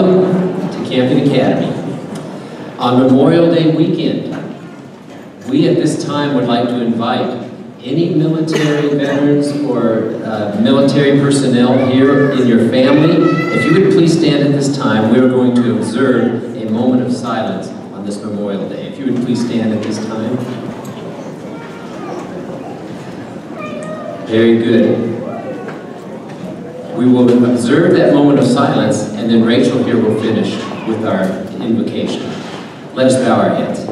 Welcome to Campion Academy. On Memorial Day weekend, we at this time would like to invite any military veterans or military personnel here in your family. If you would please stand at this time, we are going to observe a moment of silence on this Memorial Day. If you would please stand at this time. Very good. We will observe that moment of silence, and then Rachel here will finish with our invocation. Let us bow our heads.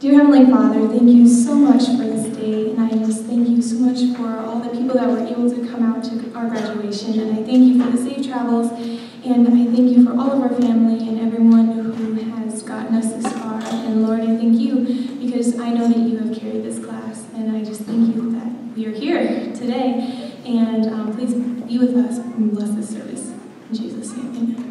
Dear Heavenly Father, thank you so much for this day, and I just thank you so much for all the people that were able to come out to our graduation, and I thank you for the safe travels, and I thank you for all of our family and everyone who has gotten us this far, and Lord, I thank you because I know that you have carried this class, and I just thank you that we are here today, and please be with us and bless this service. In Jesus' name, amen.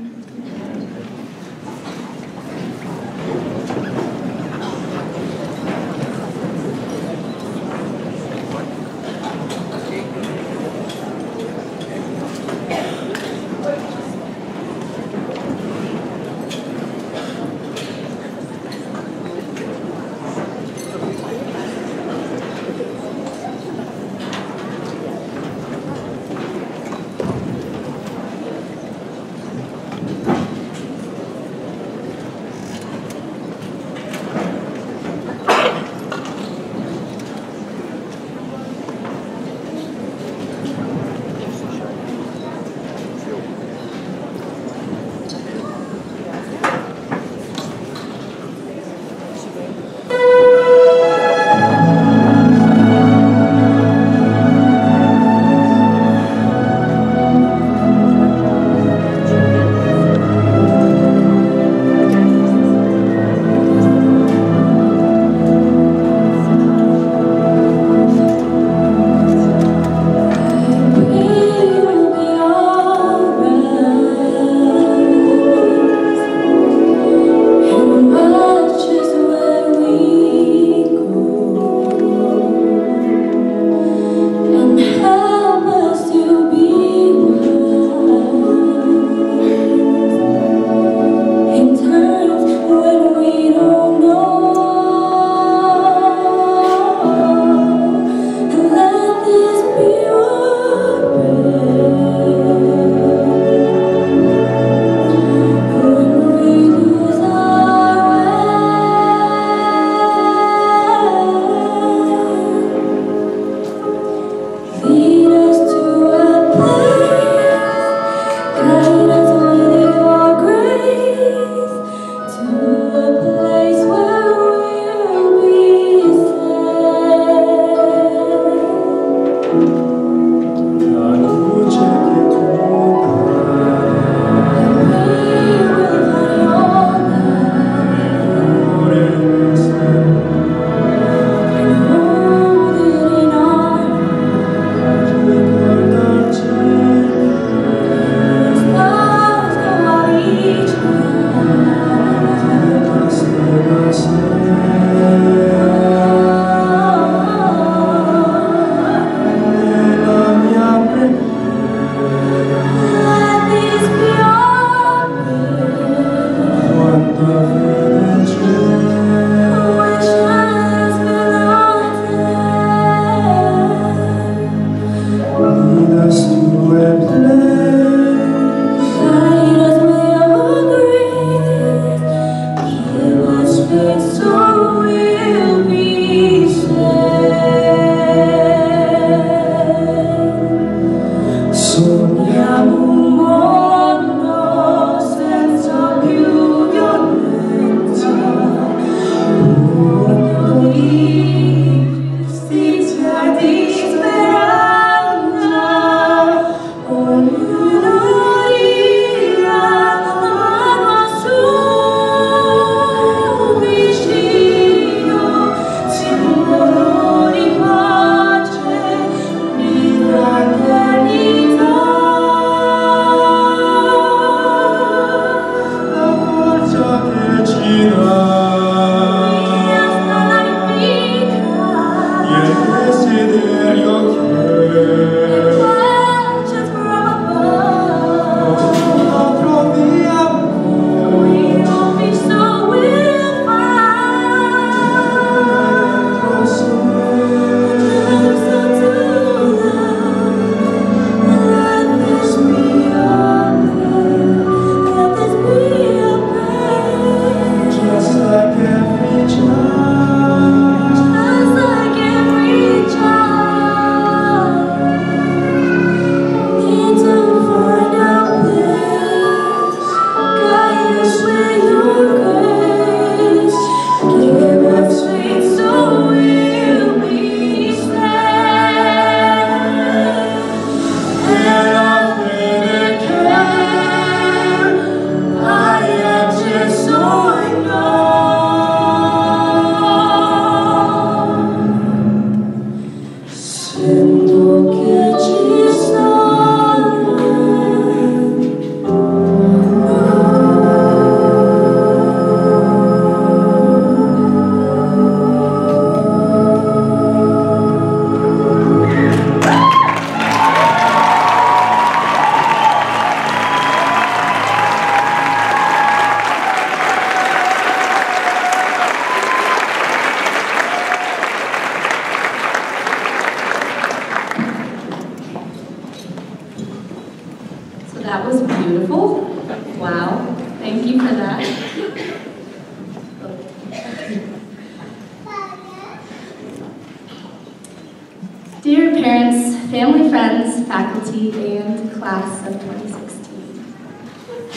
family, friends, faculty, and class of 2016.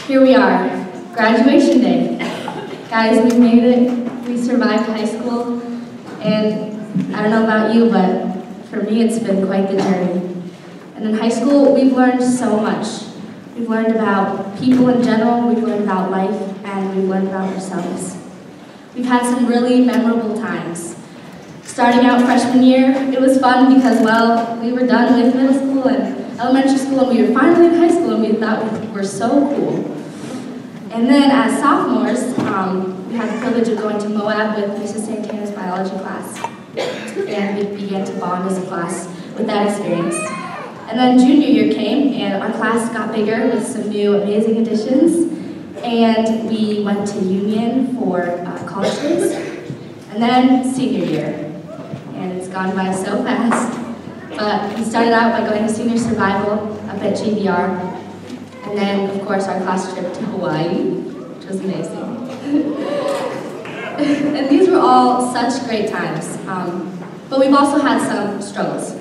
Here we are, graduation day. Guys, we made it. We survived high school, and I don't know about you, but for me it's been quite the journey. And in high school, we've learned so much. We've learned about people in general, we've learned about life, and we've learned about ourselves. We've had some really memorable times. Starting out freshman year, it was fun because, well, we were done with middle school and elementary school, and we were finally in high school, and we thought we were so cool. And then as sophomores, we had the privilege of going to Moab with Mrs. Santana's biology class. And we began to bond as a class with that experience. And then junior year came, and our class got bigger with some new amazing additions. And we went to Union for college days. And then senior year. And it's gone by so fast. But we started out by going to senior survival up at GBR. And then, of course, our class trip to Hawaii, which was amazing. And these were all such great times. But we've also had some struggles.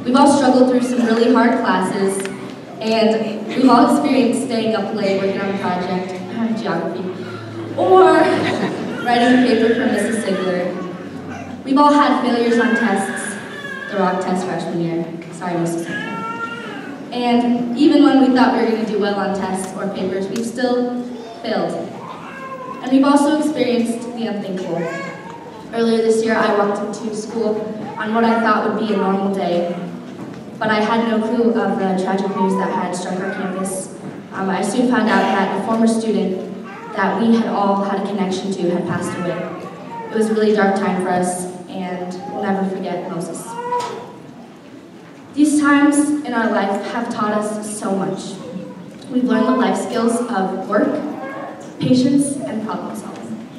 We've all struggled through some really hard classes, and we've all experienced staying up late working on a project, geography, or writing a paper for Mrs. Sigler. We've all had failures on tests, the rock test freshman year. Sorry, Mrs. Sigler. And even when we thought we were going to do well on tests or papers, we've still failed. And we've also experienced the unthinkable. Earlier this year, I walked into school on what I thought would be a normal day, but I had no clue of the tragic news that had struck our campus. I soon found out that a former student that we had all had a connection to had passed away. It was a really dark time for us, and we'll never forget Moses. These times in our life have taught us so much. We've learned the life skills of work, patience, and problem solving.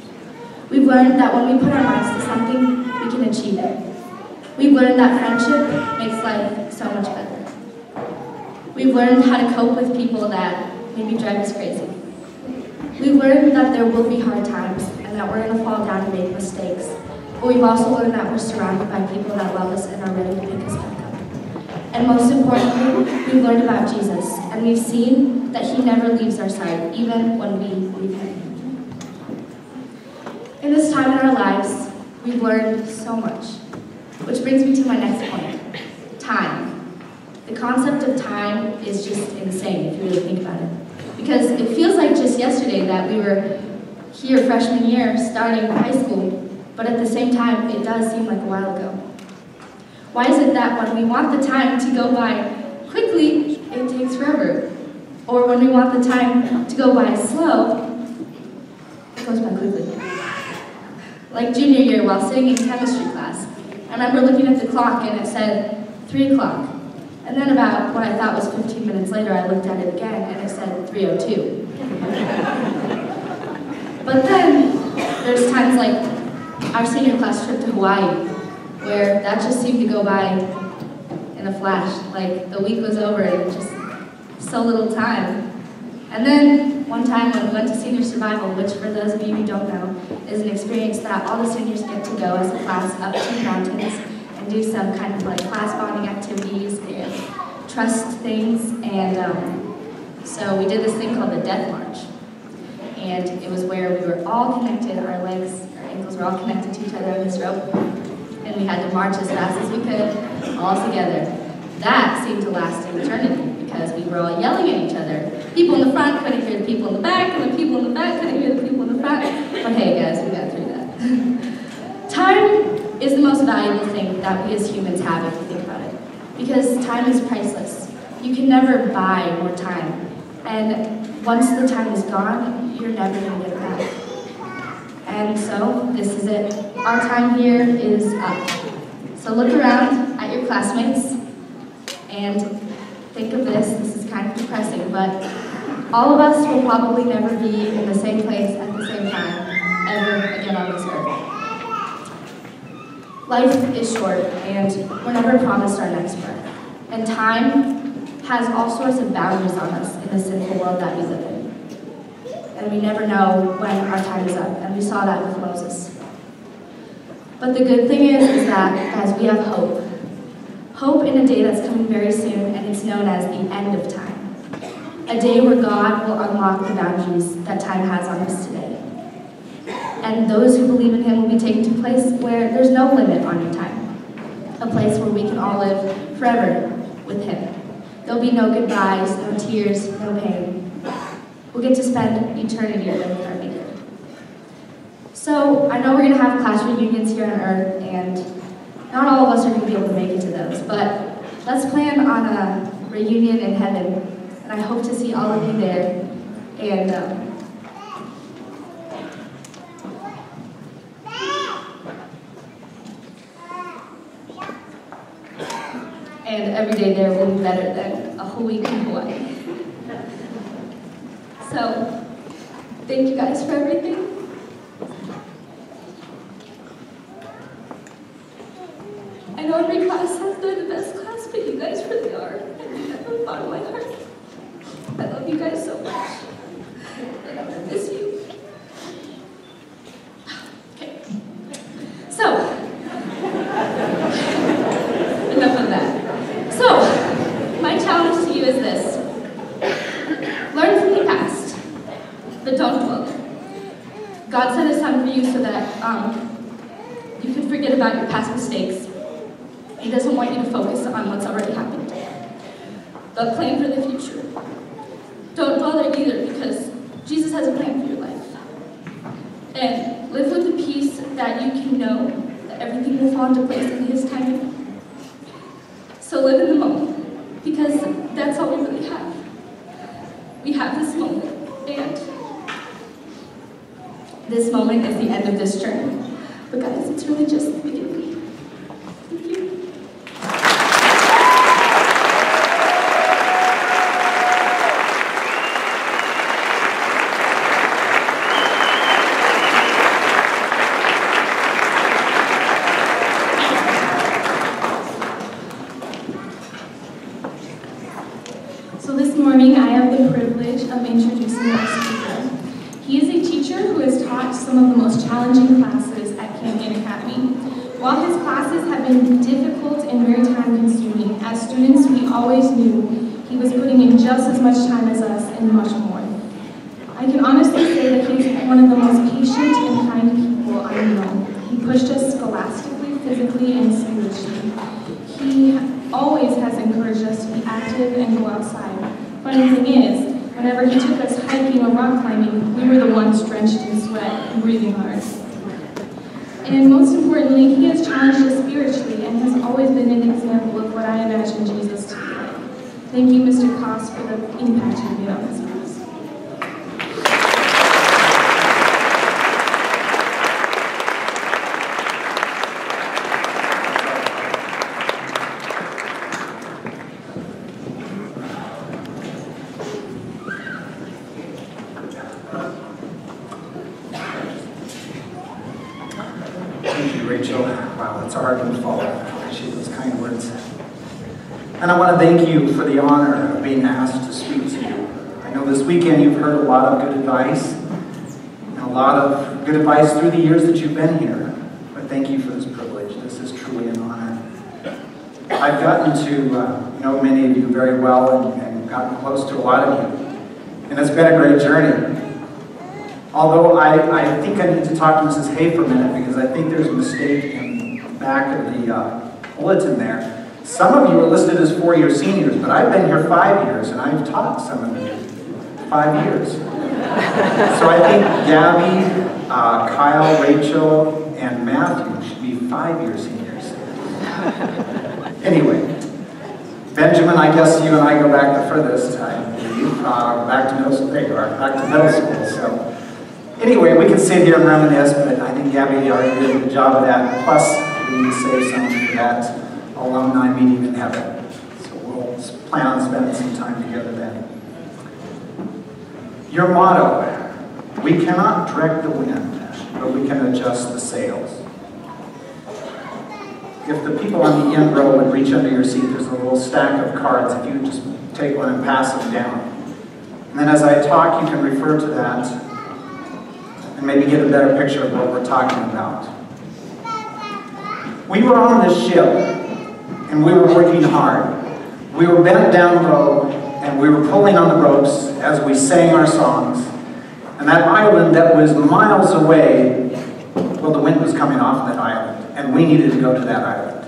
We've learned that when we put our minds to something, we can achieve it. We've learned that friendship makes life so much better. We've learned how to cope with people that maybe drive us crazy. We've learned that there will be hard times and that we're going to fall down and make mistakes. But we've also learned that we're surrounded by people that love us and are ready to pick us back up. And most importantly, we've learned about Jesus, and we've seen that he never leaves our side, even when we leave him. In this time in our lives, we've learned so much. Which brings me to my next point, time. The concept of time is just insane if you really think about it. Because it feels like just yesterday that we were here freshman year starting high school, but at the same time, it does seem like a while ago. Why is it that when we want the time to go by quickly, it takes forever? Or when we want the time to go by slow, it goes by quickly? Like junior year while sitting in chemistry class, I remember looking at the clock and it said 3 o'clock. And then about what I thought was 15 minutes later, I looked at it again and it said 3:02. But then, there's times like our senior class trip to Hawaii, where that just seemed to go by in a flash. Like the week was over and just so little time. And then one time when we went to senior survival, which for those of you who don't know, is an experience that all the seniors get to go as a class up to the mountains and do some kind of like class bonding activities and trust things. And so we did this thing called the Death March. And it was where we were all connected, our legs, our ankles were all connected to each other on this rope. And we had to march as fast as we could, all together. That seemed to last an eternity because we were all yelling at each other. People in the front couldn't hear the people in the back, and the people in the back couldn't hear the people in the front. But hey guys, we got through that. Time is the most valuable thing that we as humans have if you think about it. Because time is priceless. You can never buy more time. And once the time is gone, you're never going to get it back. And so, this is it. Our time here is up. So look around at your classmates and think of this is kind of depressing, but all of us will probably never be in the same place at the same time ever again on this earth. Life is short, and we're never promised our next breath. And time has all sorts of boundaries on us in the sinful world that we live in. And we never know when our time is up, and we saw that with Moses. But the good thing is that, guys, we have hope. Hope in a day that's coming very soon, and it's known as the end of time. A day where God will unlock the boundaries that time has on us today. And those who believe in him will be taken to a place where there's no limit on your time. A place where we can all live forever with him. There'll be no goodbyes, no tears, no pain. We'll get to spend eternity with our Maker. So I know we're going to have class reunions here on Earth, and not all of us are going to be able to make it to those, but let's plan on a reunion in heaven, and I hope to see all of you there. And every day there will be better than a whole week in Hawaii. So, thank you guys for everything. I know every class says they're the best class, but you guys really are. I mean that from the bottom of my heart. I love you guys so much. And I'm gonna miss you. Okay. So, enough of that. So, my challenge to you is this. Learn from the past, but don't dwell there. God sent his son for you so that you can forget about your past mistakes. He doesn't want you to focus on what's already happened, but plan for the future. Don't dwell there either, because Jesus has a plan for your life. And live with the peace that you can know that everything will fall into place in his timing. So live in the moment, because that's all we really have. We have this moment, and this moment is the end of this journey. But guys, it's really just the beginning. Thank you. So this morning, I have the privilege of introducing our speaker. He is a teacher who has taught some of the most challenging classes at Campion Academy. While his classes have been difficult and very time-consuming, as students we always knew he was putting in just as much time as us and much more. I can honestly say that he is one of the most patient and kind people I know. He pushed us scholastically, physically, and spiritually. He always has encouraged us to be active and go outside. Funny thing is, whenever he took us hiking or rock climbing, we were the ones drenched in sweat and breathing hard. And most importantly, he has challenged us spiritually and has always been an example of what I imagine Jesus to be like. Thank you, Mr. Koss, for the impact you made on this class. Rachel. Wow, that's a hard one to follow. I appreciate those kind words. And I want to thank you for the honor of being asked to speak to you. I know this weekend you've heard a lot of good advice, and a lot of good advice through the years that you've been here. But thank you for this privilege. This is truly an honor. I've gotten to know many of you very well and gotten close to a lot of you. And it's been a great journey. Although I think I need to talk to Mrs. Hay for a minute, because I think there's a mistake in the back of the bulletin there. Some of you are listed as 4-year seniors, but I've been here 5 years, and I've taught some of you 5 years. So I think Gabby, Kyle, Rachel, and Matthew should be 5-year seniors. Anyway, Benjamin, I guess you and I go back the furthest, I believe, back to middle school. There you are, back to middle school. So. Anyway, we can sit here and reminisce, but I think Gabby already did a good job of that. Plus, we need to save some for that alumni meeting in heaven. So we'll plan on spending some time together then. Your motto, we cannot direct the wind, but we can adjust the sails. If the people on the end row would reach under your seat, there's a little stack of cards. If you would just take one and pass them down. And then as I talk, you can refer to that and maybe get a better picture of what we're talking about. We were on this ship and we were working hard. We were bent down low, and we were pulling on the ropes as we sang our songs. And that island that was miles away, well, the wind was coming off that island, and we needed to go to that island.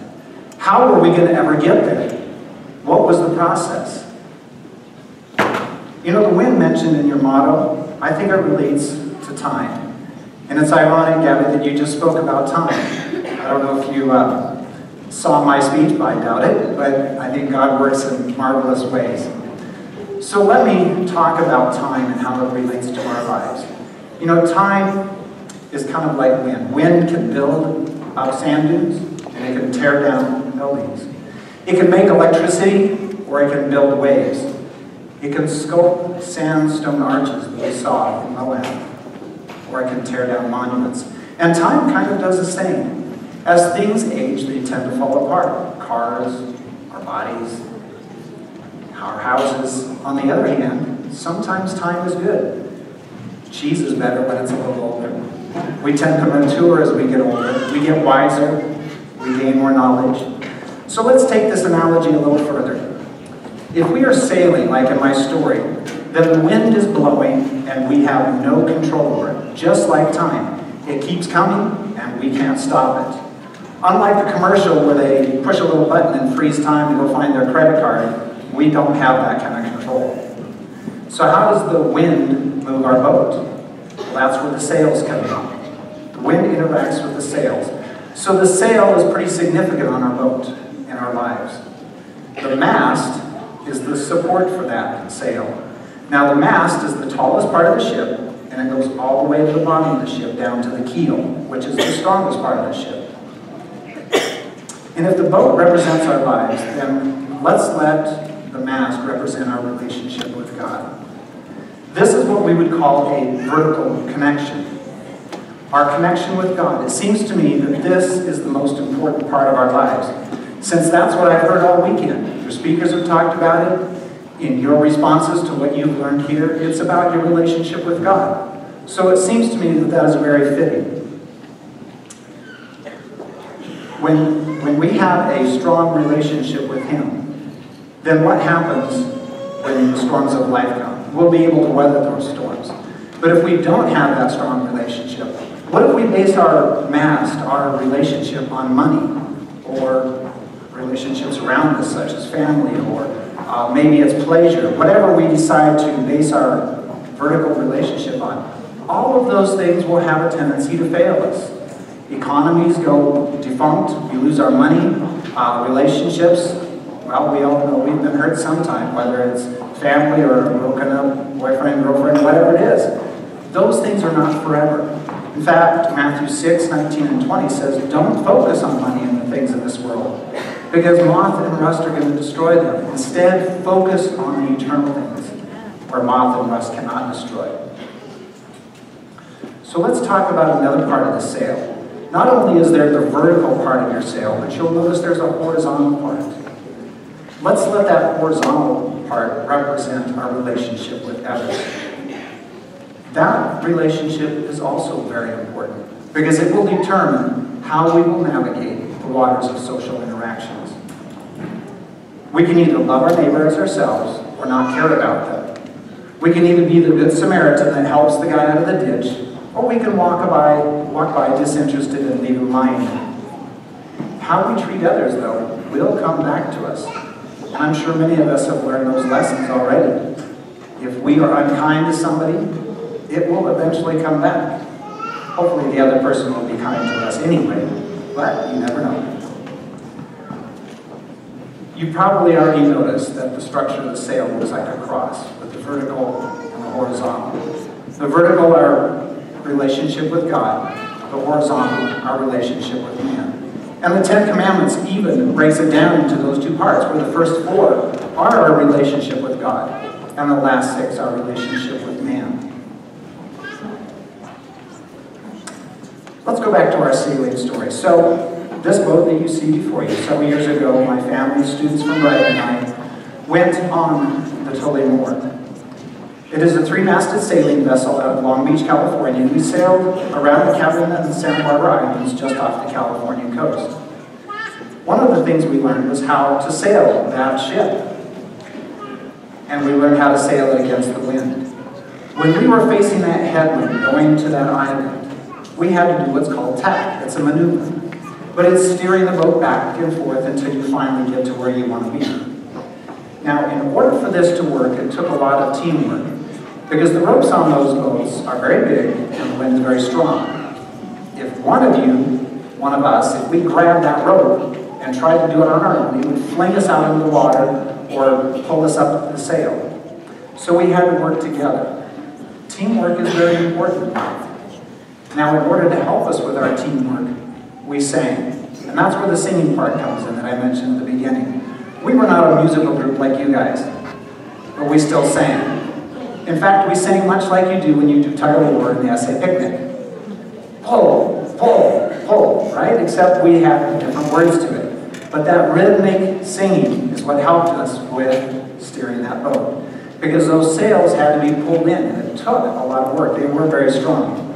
How were we going to ever get there? What was the process? You know, the wind mentioned in your motto, I think it relates to time. And it's ironic, Gabby, that you just spoke about time. I don't know if you saw my speech, but I doubt it, but I think God works in marvelous ways. So let me talk about time and how it relates to our lives. You know, time is kind of like wind. Wind can build up sand dunes, and it can tear down buildings. It can make electricity, or it can build waves. It can sculpt sandstone arches that we saw in Moab, or it can tear down monuments. And time kind of does the same. As things age, they tend to fall apart. Cars, our bodies, our houses. On the other hand, sometimes time is good. Cheese is better when it's a little older. We tend to mature as we get older. We get wiser. We gain more knowledge. So let's take this analogy a little further. If we are sailing, like in my story, then the wind is blowing and we have no control over it. Just like time. It keeps coming and we can't stop it. Unlike the commercial where they push a little button and freeze time to go find their credit card, we don't have that kind of control. So how does the wind move our boat? Well, that's where the sails come in. The wind interacts with the sails. So the sail is pretty significant on our boat in our lives. The mast is the support for that sail. Now the mast is the tallest part of the ship, and it goes all the way to the bottom of the ship down to the keel, which is the strongest part of the ship. And if the boat represents our lives, then let's let the mast represent our relationship with God. This is what we would call a vertical connection. Our connection with God. It seems to me that this is the most important part of our lives, since that's what I've heard all weekend. Your speakers have talked about it. In your responses to what you've learned here, it's about your relationship with God. So it seems to me that that is very fitting. When we have a strong relationship with Him, then what happens when the storms of life come? We'll be able to weather those storms. But if we don't have that strong relationship, what if we base our mast, our relationship on money, or relationships around us, such as family, or maybe it's pleasure, whatever we decide to base our vertical relationship on? All of those things will have a tendency to fail us. Economies go defunct, we lose our money, relationships, well, we all know we've been hurt sometime, whether it's family or a broken up boyfriend, girlfriend, whatever it is. Those things are not forever. In fact, Matthew 6, 19 and 20 says, don't focus on money and the things of this world, because moth and rust are going to destroy them. Instead, focus on the eternal things, where moth and rust cannot destroy. So let's talk about another part of the sail. Not only is there the vertical part of your sail, but you'll notice there's a horizontal part. Let's let that horizontal part represent our relationship with others. That relationship is also very important, because it will determine how we will navigate the waters of social interactions. We can either love our neighbor as ourselves or not care about them. We can either be the good Samaritan that helps the guy out of the ditch, or we can walk by disinterested and leave him lying. How we treat others, though, will come back to us. And I'm sure many of us have learned those lessons already. If we are unkind to somebody, it will eventually come back. Hopefully the other person will be kind to us anyway, but you never know. You probably already noticed that the structure of the sail looks like a cross, with the vertical and the horizontal. The vertical, our relationship with God. The horizontal, our relationship with man. And the Ten Commandments even breaks it down into those two parts, where the first four are our relationship with God, and the last six, our relationship with man. Let's go back to our sailing story. So, this boat that you see before you, several years ago, my family, students from Brighton, and I went on the Tullamore. It is a 3-masted sailing vessel out of Long Beach, California, and we sailed around the Campion and Santa Barbara Islands just off the California coast. One of the things we learned was how to sail that ship. And we learned how to sail it against the wind. When we were facing that headwind going to that island, we had to do what's called tack. It's a maneuver. But it's steering the boat back and forth until you finally get to where you want to be. Now, in order for this to work, it took a lot of teamwork, because the ropes on those boats are very big and the wind is very strong. If one of us, if we grabbed that rope and tried to do it on our own, it would fling us out into the water or pull us up the sail. So we had to work together. Teamwork is very important. Now, in order to help us with our teamwork, we sang. And that's where the singing part comes in that I mentioned at the beginning. We were not a musical group like you guys, but we still sang. In fact, we sang much like you do when you do tug of war in the essay picnic. Pull, pull, pull, right? Except we had different words to it. But that rhythmic singing is what helped us with steering that boat. Because those sails had to be pulled in, and it took a lot of work. They were very strong.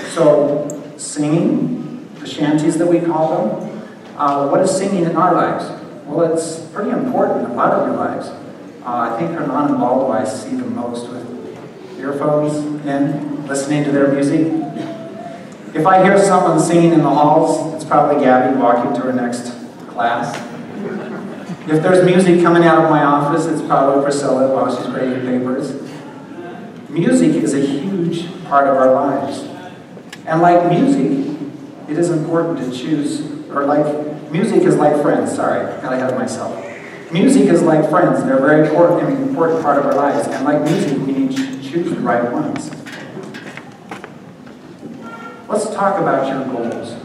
So, singing, the shanties that we call them, what is singing in our lives? Well, it's pretty important in a lot of your lives. I think Hernan and Baldo I see the most with earphones in, listening to their music. If I hear someone singing in the halls, it's probably Gabby walking to her next class. If there's music coming out of my office, it's probably Priscilla while she's grading papers. Music is a huge part of our lives. And like music, it is important to choose, music is like friends. Sorry, got ahead of myself. Music is like friends. They're a very important part of our lives. And like music, we need to choose the right ones. Let's talk about your goals.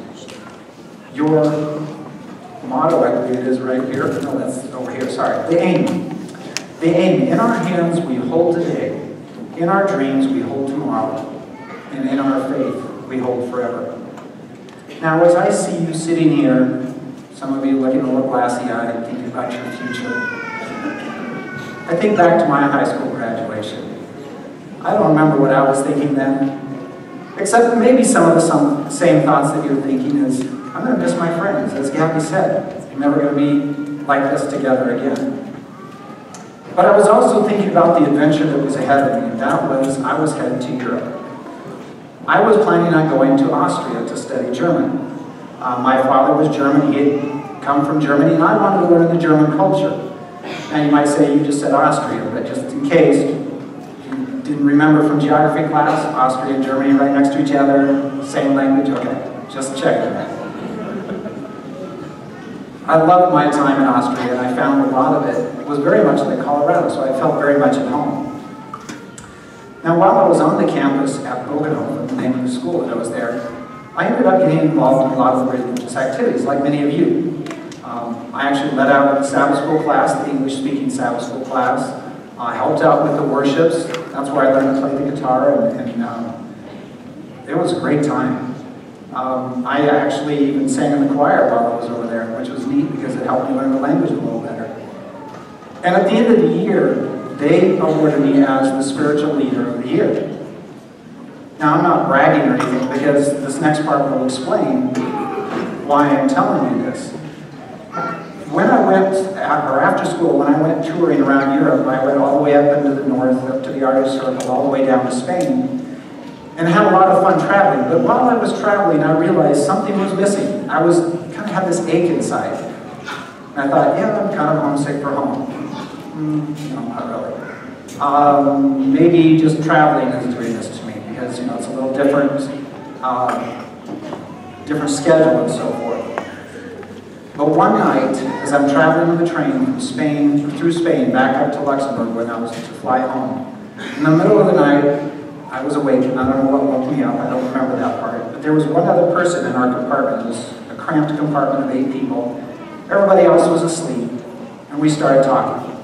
Your motto, I believe it is right here. No, that's over here, sorry. The aim. The aim. In our hands, we hold today. In our dreams, we hold tomorrow. And in our faith, we hold forever. Now, as I see you sitting here, some of you looking a little glassy-eyed, thinking about your future, I think back to my high school graduation. I don't remember what I was thinking then, except maybe some of the same thoughts that you're thinking is, I'm going to miss my friends. As Gabby said, we're never going to be like this together again. But I was also thinking about the adventure that was ahead of me, and that was, I was headed to Europe. I was planning on going to Austria to study German. My father was German, he had come from Germany, and I wanted to learn the German culture. And you might say, you just said Austria, but just in case you didn't remember from geography class, Austria and Germany right next to each other, same language, okay, just checking that. I loved my time in Austria, and I found a lot of it was very much like Colorado, so I felt very much at home. Now, while I was on the campus at Bogenhofen, the name of the school that I was there, I ended up getting involved in a lot of religious activities, like many of you. I actually led out the Sabbath school class, the English-speaking Sabbath school class. I helped out with the worships. That's where I learned to play the guitar, and it was a great time. I actually even sang in the choir while I was over there, which was neat because it helped me learn the language a little better. And at the end of the year, they awarded me as the spiritual leader of the year. Now, I'm not bragging or anything because this next part will explain why I'm telling you this. When I went, or after school, when I went touring around Europe, I went all the way up into the north, up to the Arctic Circle, all the way down to Spain, and had a lot of fun traveling. But while I was traveling, I realized something was missing. I was kind of had this ache inside. And I thought, yeah, I'm kind of homesick for home. No, not really. Maybe just traveling is doing this to me because, it's a little different, different schedule and so forth. But one night, as I'm traveling on the train from Spain, through Spain, back up to Luxembourg when I was to fly home, in the middle of the night, I was awake, and I don't know what woke me up, I don't remember that part, but there was one other person in our compartment. It was a cramped compartment of 8 people. Everybody else was asleep, and we started talking.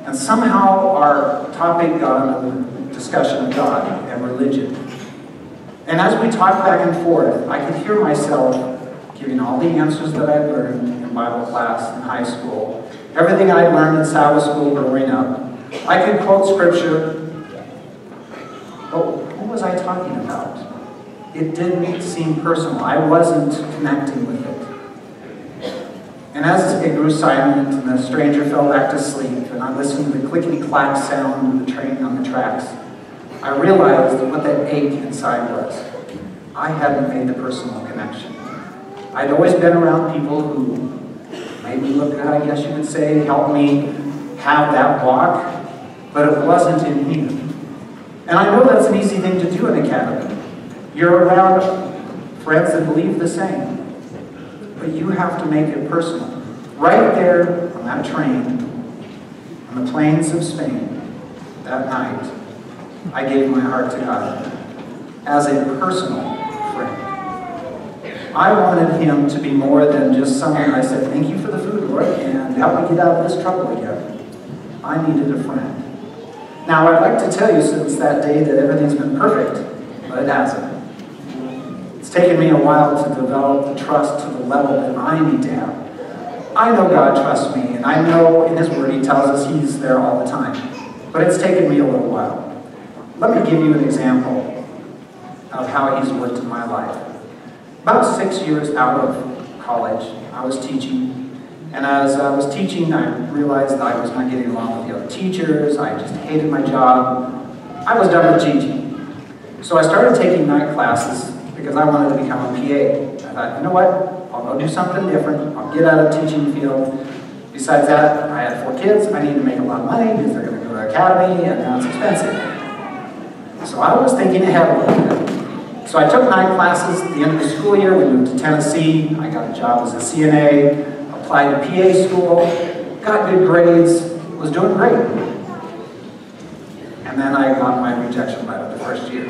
And somehow our topic got on the discussion of God and religion. And as we talked back and forth, I could hear myself giving all the answers that I'd learned in Bible class in high school, everything I'd learned in Sabbath school growing up. I could quote scripture, but what was I talking about? It didn't seem personal. I wasn't connecting with it. And as it grew silent and the stranger fell back to sleep, and I listened to the clickety-clack sound of the train on the tracks, I realized what that ache inside was. I hadn't made the personal connection. I'd always been around people who made me look good, I guess you could say, helped me have that walk, but it wasn't in me. And I know that's an easy thing to do in Academy. You're around friends that believe the same. But you have to make it personal. Right there on that train, on the plains of Spain, that night, I gave my heart to God as a personal friend. I wanted him to be more than just someone I said, thank you for the food, Lord, and help me get out of this trouble again. I needed a friend. Now, I'd like to tell you since that day that everything's been perfect, but it hasn't. It's taken me a while to develop the trust to the level that I need to have. I know God trusts me, and I know in His Word He tells us He's there all the time. But it's taken me a little while. Let me give you an example of how He's worked in my life. About 6 years out of college, I was teaching. And as I was teaching, I realized that I was not getting along with the other teachers. I just hated my job. I was done with teaching. So I started taking night classes because I wanted to become a PA. I thought, you know what? I'll go do something different. I'll get out of the teaching field. Besides that, I had 4 kids. I need to make a lot of money because they're going to go to academy and now it's expensive. So I was thinking ahead a little bit. So I took night classes at the end of the school year. We moved to Tennessee. I got a job as a CNA, applied to PA school, got good grades, was doing great. And then I got my rejection letter the first year.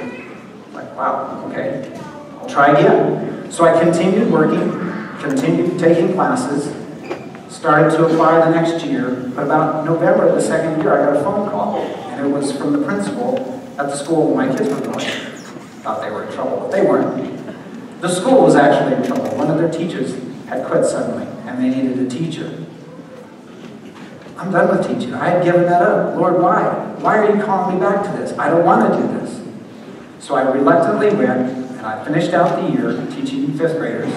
Like, wow, okay, I'll try again. So I continued working, continued taking classes, started to apply the next year, but about November of the second year, I got a phone call, and it was from the principal at the school where my kids were going. Thought they were in trouble, but they weren't. The school was actually in trouble. One of their teachers had quit suddenly, and they needed a teacher. I'm done with teaching. I had given that up. Lord, why? Why are you calling me back to this? I don't want to do this. So I reluctantly went, and I finished out the year teaching 5th graders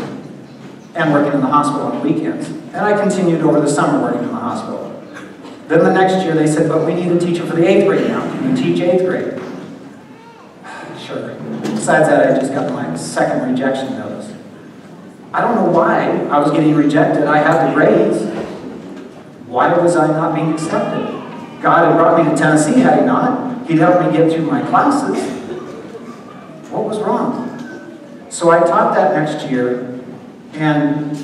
and working in the hospital on weekends. And I continued over the summer working in the hospital. Then the next year they said, but we need a teacher for the 8th grade now. Can you teach 8th grade? Sure. Besides that, I just got my second rejection notice. I don't know why I was getting rejected. I had the grades. Why was I not being accepted? God had brought me to Tennessee, had He not? He'd helped me get through my classes. What was wrong? So I taught that next year, and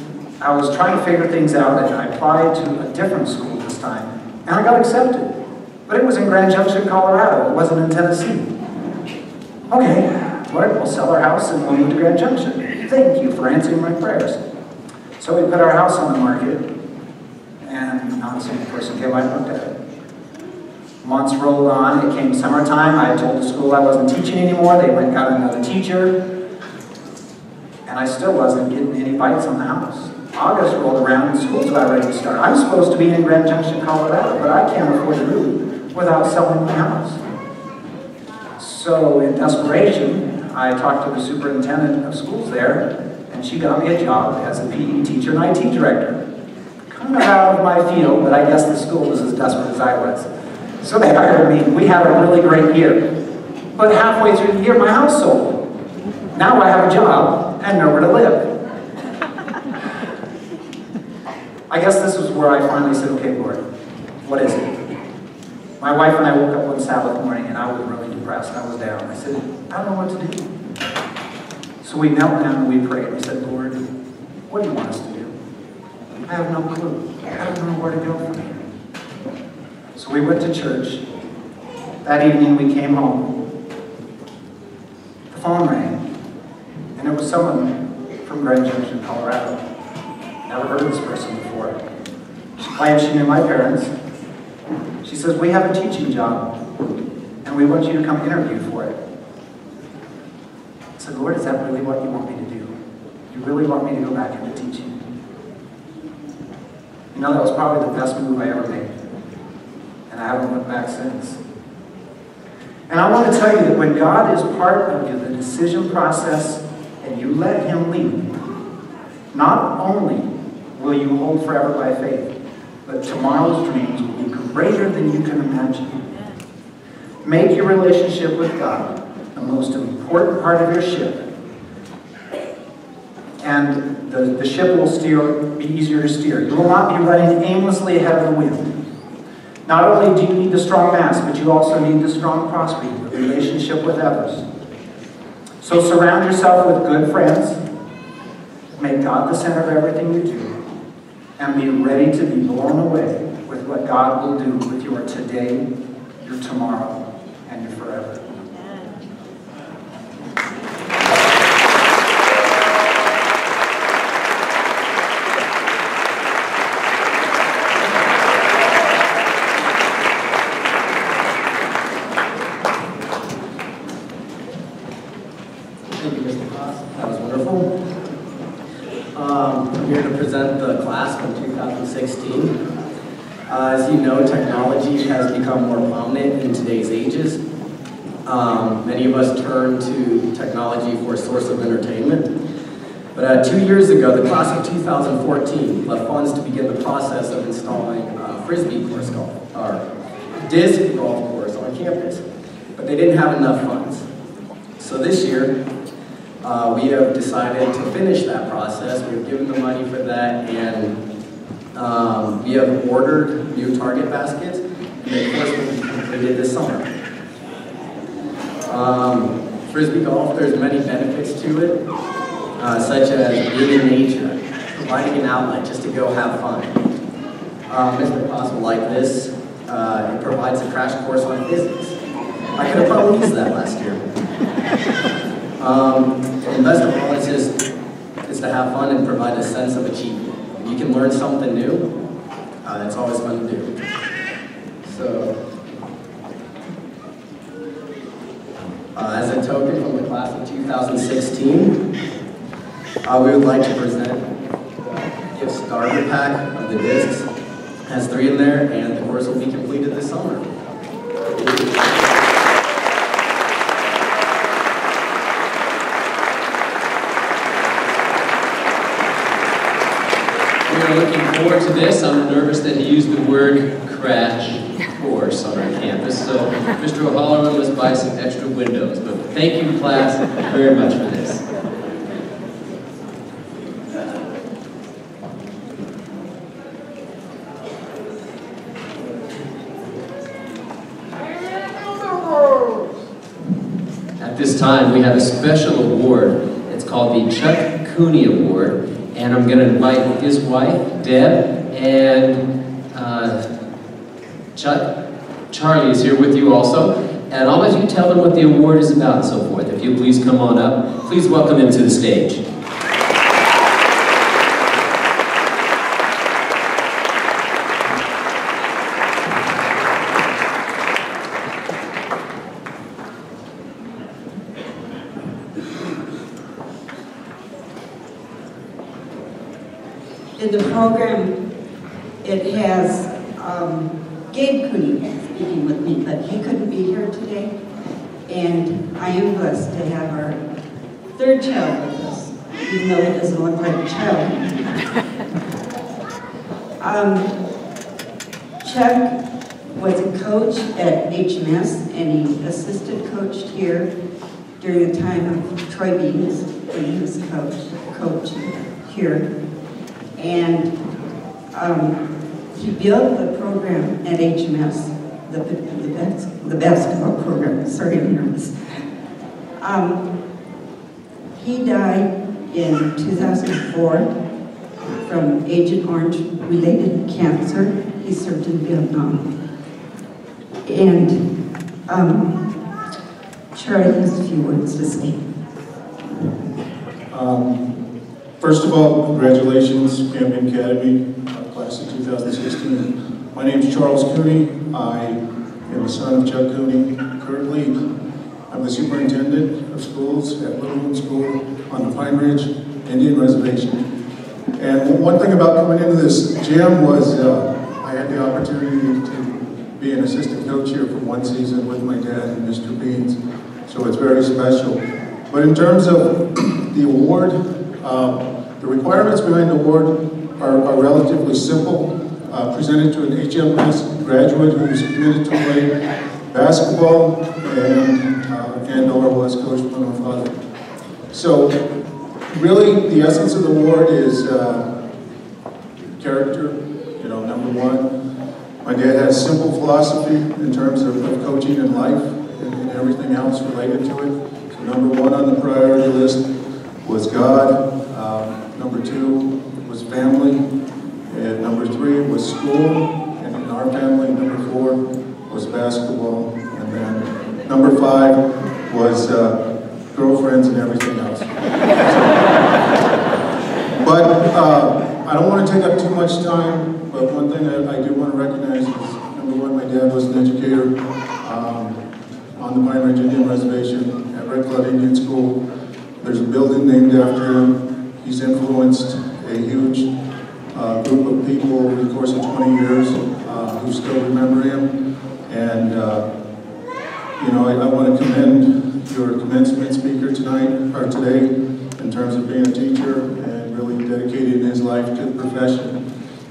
I was trying to figure things out, and I applied to a different school this time, and I got accepted. But it was in Grand Junction, Colorado. It wasn't in Tennessee. Okay, Lord, we'll sell our house and we'll move to Grand Junction. Thank you for answering my prayers. So we put our house on the market, and not a single person came by and looked at it. Months rolled on, it came summertime. I told the school I wasn't teaching anymore. They went and got another teacher. And I still wasn't getting any bites on the house. August rolled around and school's about ready to start. I'm supposed to be in Grand Junction, Colorado, but I can't afford to move without selling my house. So in desperation, I talked to the superintendent of schools there, and she got me a job as a PE teacher and IT director. Kind of out of my field, but I guess the school was as desperate as I was. So they hired me. We had a really great year. But halfway through the year, my house sold. Now I have a job and nowhere to live. I guess this was where I finally said, okay, Lord, what is it? My wife and I woke up one Sabbath morning and I was really depressed. I was down. I said, I don't know what to do. So we knelt down and we prayed. We said, Lord, what do you want us to do? I have no clue. I don't know where to go from here. So we went to church. That evening we came home. The phone rang, and it was someone from Grand Junction, Colorado. Never heard of this person before. She claimed she knew my parents. She says, we have a teaching job, and we want you to come interview for it. I said, Lord, is that really what you want me to do? You really want me to go back into teaching? You know, that was probably the best move I ever made. And I haven't looked back since. And I want to tell you that when God is part of the decision process and you let Him lead, not only will you hold forever by faith, but tomorrow's dreams will be greater than you can imagine. Make your relationship with God the most important part of your ship, and the ship will be easier to steer. You will not be running aimlessly ahead of the wind. Not only do you need the strong mast, but you also need the strong prosperity, the relationship with others. So surround yourself with good friends. Make God the center of everything you do. And be ready to be blown away with what God will do with your today, your tomorrow, and your forever. Thank you, Mr. Haas. That was wonderful. I'm here to present the class from 2016. As you know, technology has become more prominent in today's ages. Many of us turn to technology for a source of entertainment. But 2 years ago, the class of 2014 left funds to begin the process of installing Frisbee course golf, or disc golf course on campus. But they didn't have enough funds. So this year, we have decided to finish that process. We've given the money for that, and we have ordered new target baskets, and the course will be completed this summer. Frisbee golf, there's many benefits to it, such as being in nature, providing an outlet just to go have fun. Mr. Haas will like this. It provides a crash course on physics. I could have probably used that last year. And best of all, it's to have fun and provide a sense of achievement. If you can learn something new, that's always fun to do. So, as a token from the class of 2016, we would like to present the gift starter pack of the discs. It has 3 in there, and the course will be completed this summer. We are looking forward to this. I'm nervous that he used the word crash course on our campus, so Mr. O'Halloran must buy some extra windows. But thank you, class, very much for this. At this time, we have a special award. It's called the Chuck Cooney Award. And I'm going to invite his wife, Deb, and Charlie is here with you also. And I'll let you tell them what the award is about and so forth. If you'll please come on up. Please welcome him to the stage. In the program, it has Gabe Cooney speaking with me, but he couldn't be here today. And I am blessed to have our 3rd child with us, even though he doesn't look like a child. Chuck was a coach at HMS, and he assisted coached here during the time of Troy Beans, when he was coach here. And he built the program at HMS, the basketball program. Sorry, I'm nervous. He died in 2004 from Agent Orange-related cancer. He served in Vietnam. And Charlie has a few words to say. First of all, congratulations, Campion Academy, class of 2016. My name is Charles Cooney. I am the son of Chuck Cooney. Currently, I'm the superintendent of schools at Littleton School on the Pine Ridge Indian Reservation. And one thing about coming into this gym was I had the opportunity to be an assistant coach here for 1 season with my dad and Mr. Beans. So it's very special. But in terms of the award, the requirements behind the award are relatively simple. Presented to an HMS graduate who was committed to play basketball and/or was coached by my father. So, really, the essence of the award is character. You know, number one. My dad has simple philosophy in terms of coaching in life and everything else related to it. So, number one on the priority list was God. Number two was family. And number three was school, and in our family, number four was basketball, and then number five was girlfriends and everything else. But I don't want to take up too much time, but one thing I do want to recognize is, number one, my dad was an educator on the Pine Ridge Indian Reservation at Red Cloud Indian School. There's a building named after him. He's influenced a huge group of people over the course of 20 years who still remember him. And, you know, I want to commend your commencement speaker tonight, or today, in terms of being a teacher and really dedicating his life to the profession.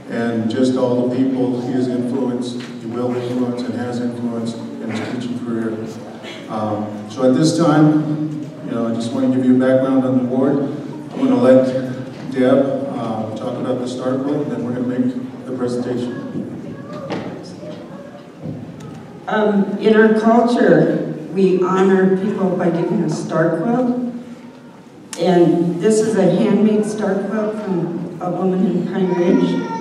And just all the people he has influenced, he will influence and has influenced in his teaching career. So at this time, you know, I just want to give you a background on the award. I'm going to let Deb talk about the STAR Club, and then we're going to make the presentation. In our culture, we honor people by giving a star quilt. And this is a handmade star quilt from a woman in Pine Ridge.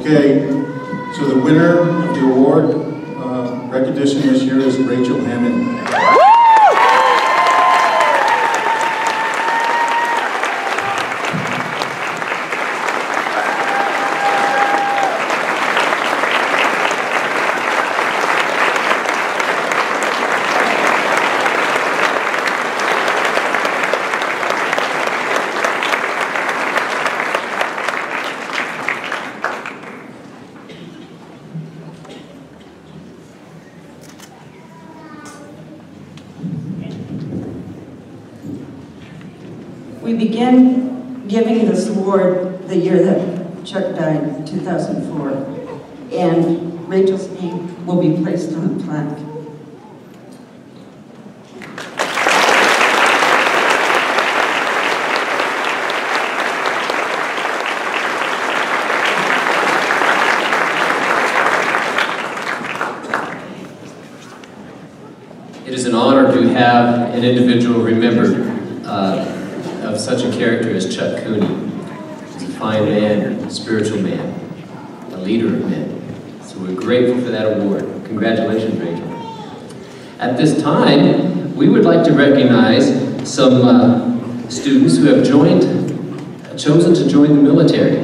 Okay, so the winner of the award recognition this year is Rachel Hammond. We began giving this award the year that Chuck died, 2004, and Rachel's name will be placed on the plaque. It is an honor to have an individual remembered of such a character as Chuck Cooney. He's a fine man, a spiritual man, a leader of men. So we're grateful for that award. Congratulations, Rachel. At this time, we would like to recognize some students who have chosen to join the military.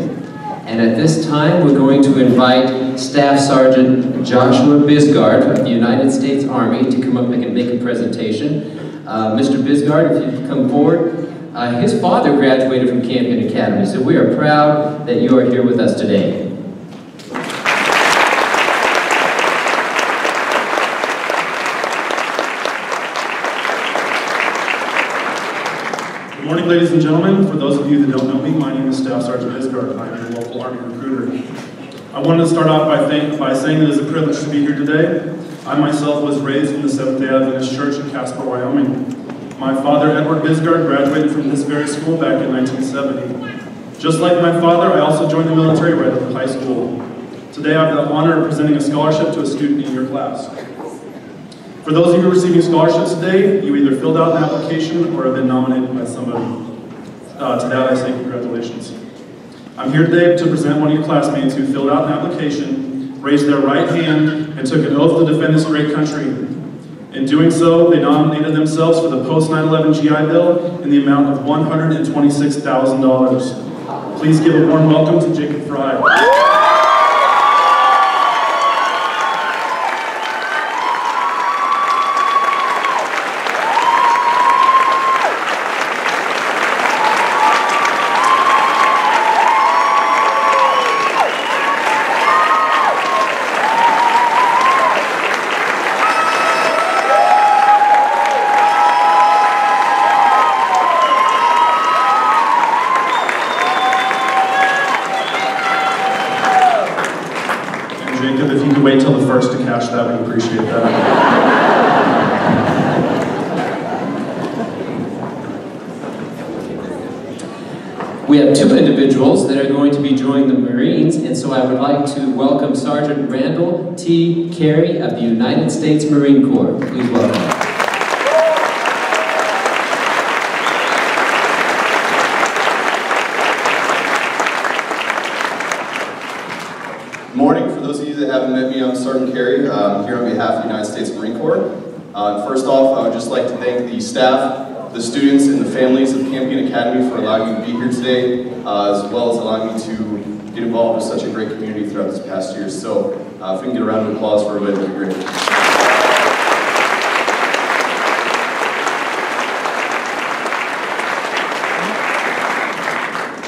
And at this time, we're going to invite Staff Sergeant Joshua Bisgard of the United States Army to come up and make a presentation. Mr. Bisgard, if you'd come forward. His father graduated from Campion Academy, so we are proud that you are here with us today. Good morning, ladies and gentlemen. For those of you that don't know me, my name is Staff Sergeant Bisgard. I'm your local Army recruiter. I wanted to start off by saying that it is a privilege to be here today. I myself was raised in the Seventh-day Adventist Church in Casper, Wyoming. My father, Edward Bisgard, graduated from this very school back in 1970. Just like my father, I also joined the military right after high school. Today I have the honor of presenting a scholarship to a student in your class. For those of you receiving scholarships today, you either filled out an application or have been nominated by somebody. To that I say congratulations. I'm here today to present one of your classmates who filled out an application, raised their right hand, and took an oath to defend this great country. In doing so, they nominated themselves for the post-9/11 GI Bill in the amount of $126,000. Please give a warm welcome to Jacob Fry. I'd appreciate that. We have two individuals that are going to be joining the Marines, and so I would like to welcome Sergeant Randall T. Carey of the United States Marine Corps. Please welcome. Morning. For those of you that haven't met me, I'm Sergeant Carey. I'm here on behalf of the United States Marine Corps. First off, I would just like to thank the staff, the students, and the families of Campion Academy for allowing me to be here today, as well as allowing me to get involved with such a great community throughout this past year. So if we can get a round of applause for everybody, that'd be great.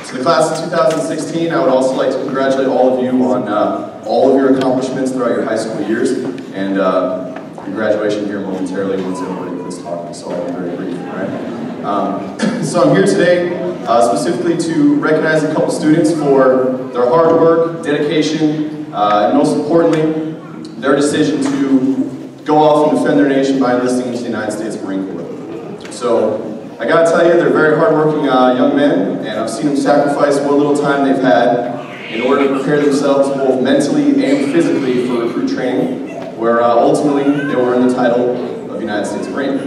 To the class of 2016, I would also like to congratulate all of you on all of your accomplishments throughout your high school years, and your graduation here momentarily once everybody quits talking, so I'll be very brief, all right? So I'm here today specifically to recognize a couple students for their hard work, dedication, and most importantly, their decision to go off and defend their nation by enlisting into the United States Marine Corps. So I gotta tell you, they're very hardworking young men, and I've seen them sacrifice what little time they've had in order to prepare themselves both mentally and physically for recruit training, where ultimately they will earn the title of United States Marine.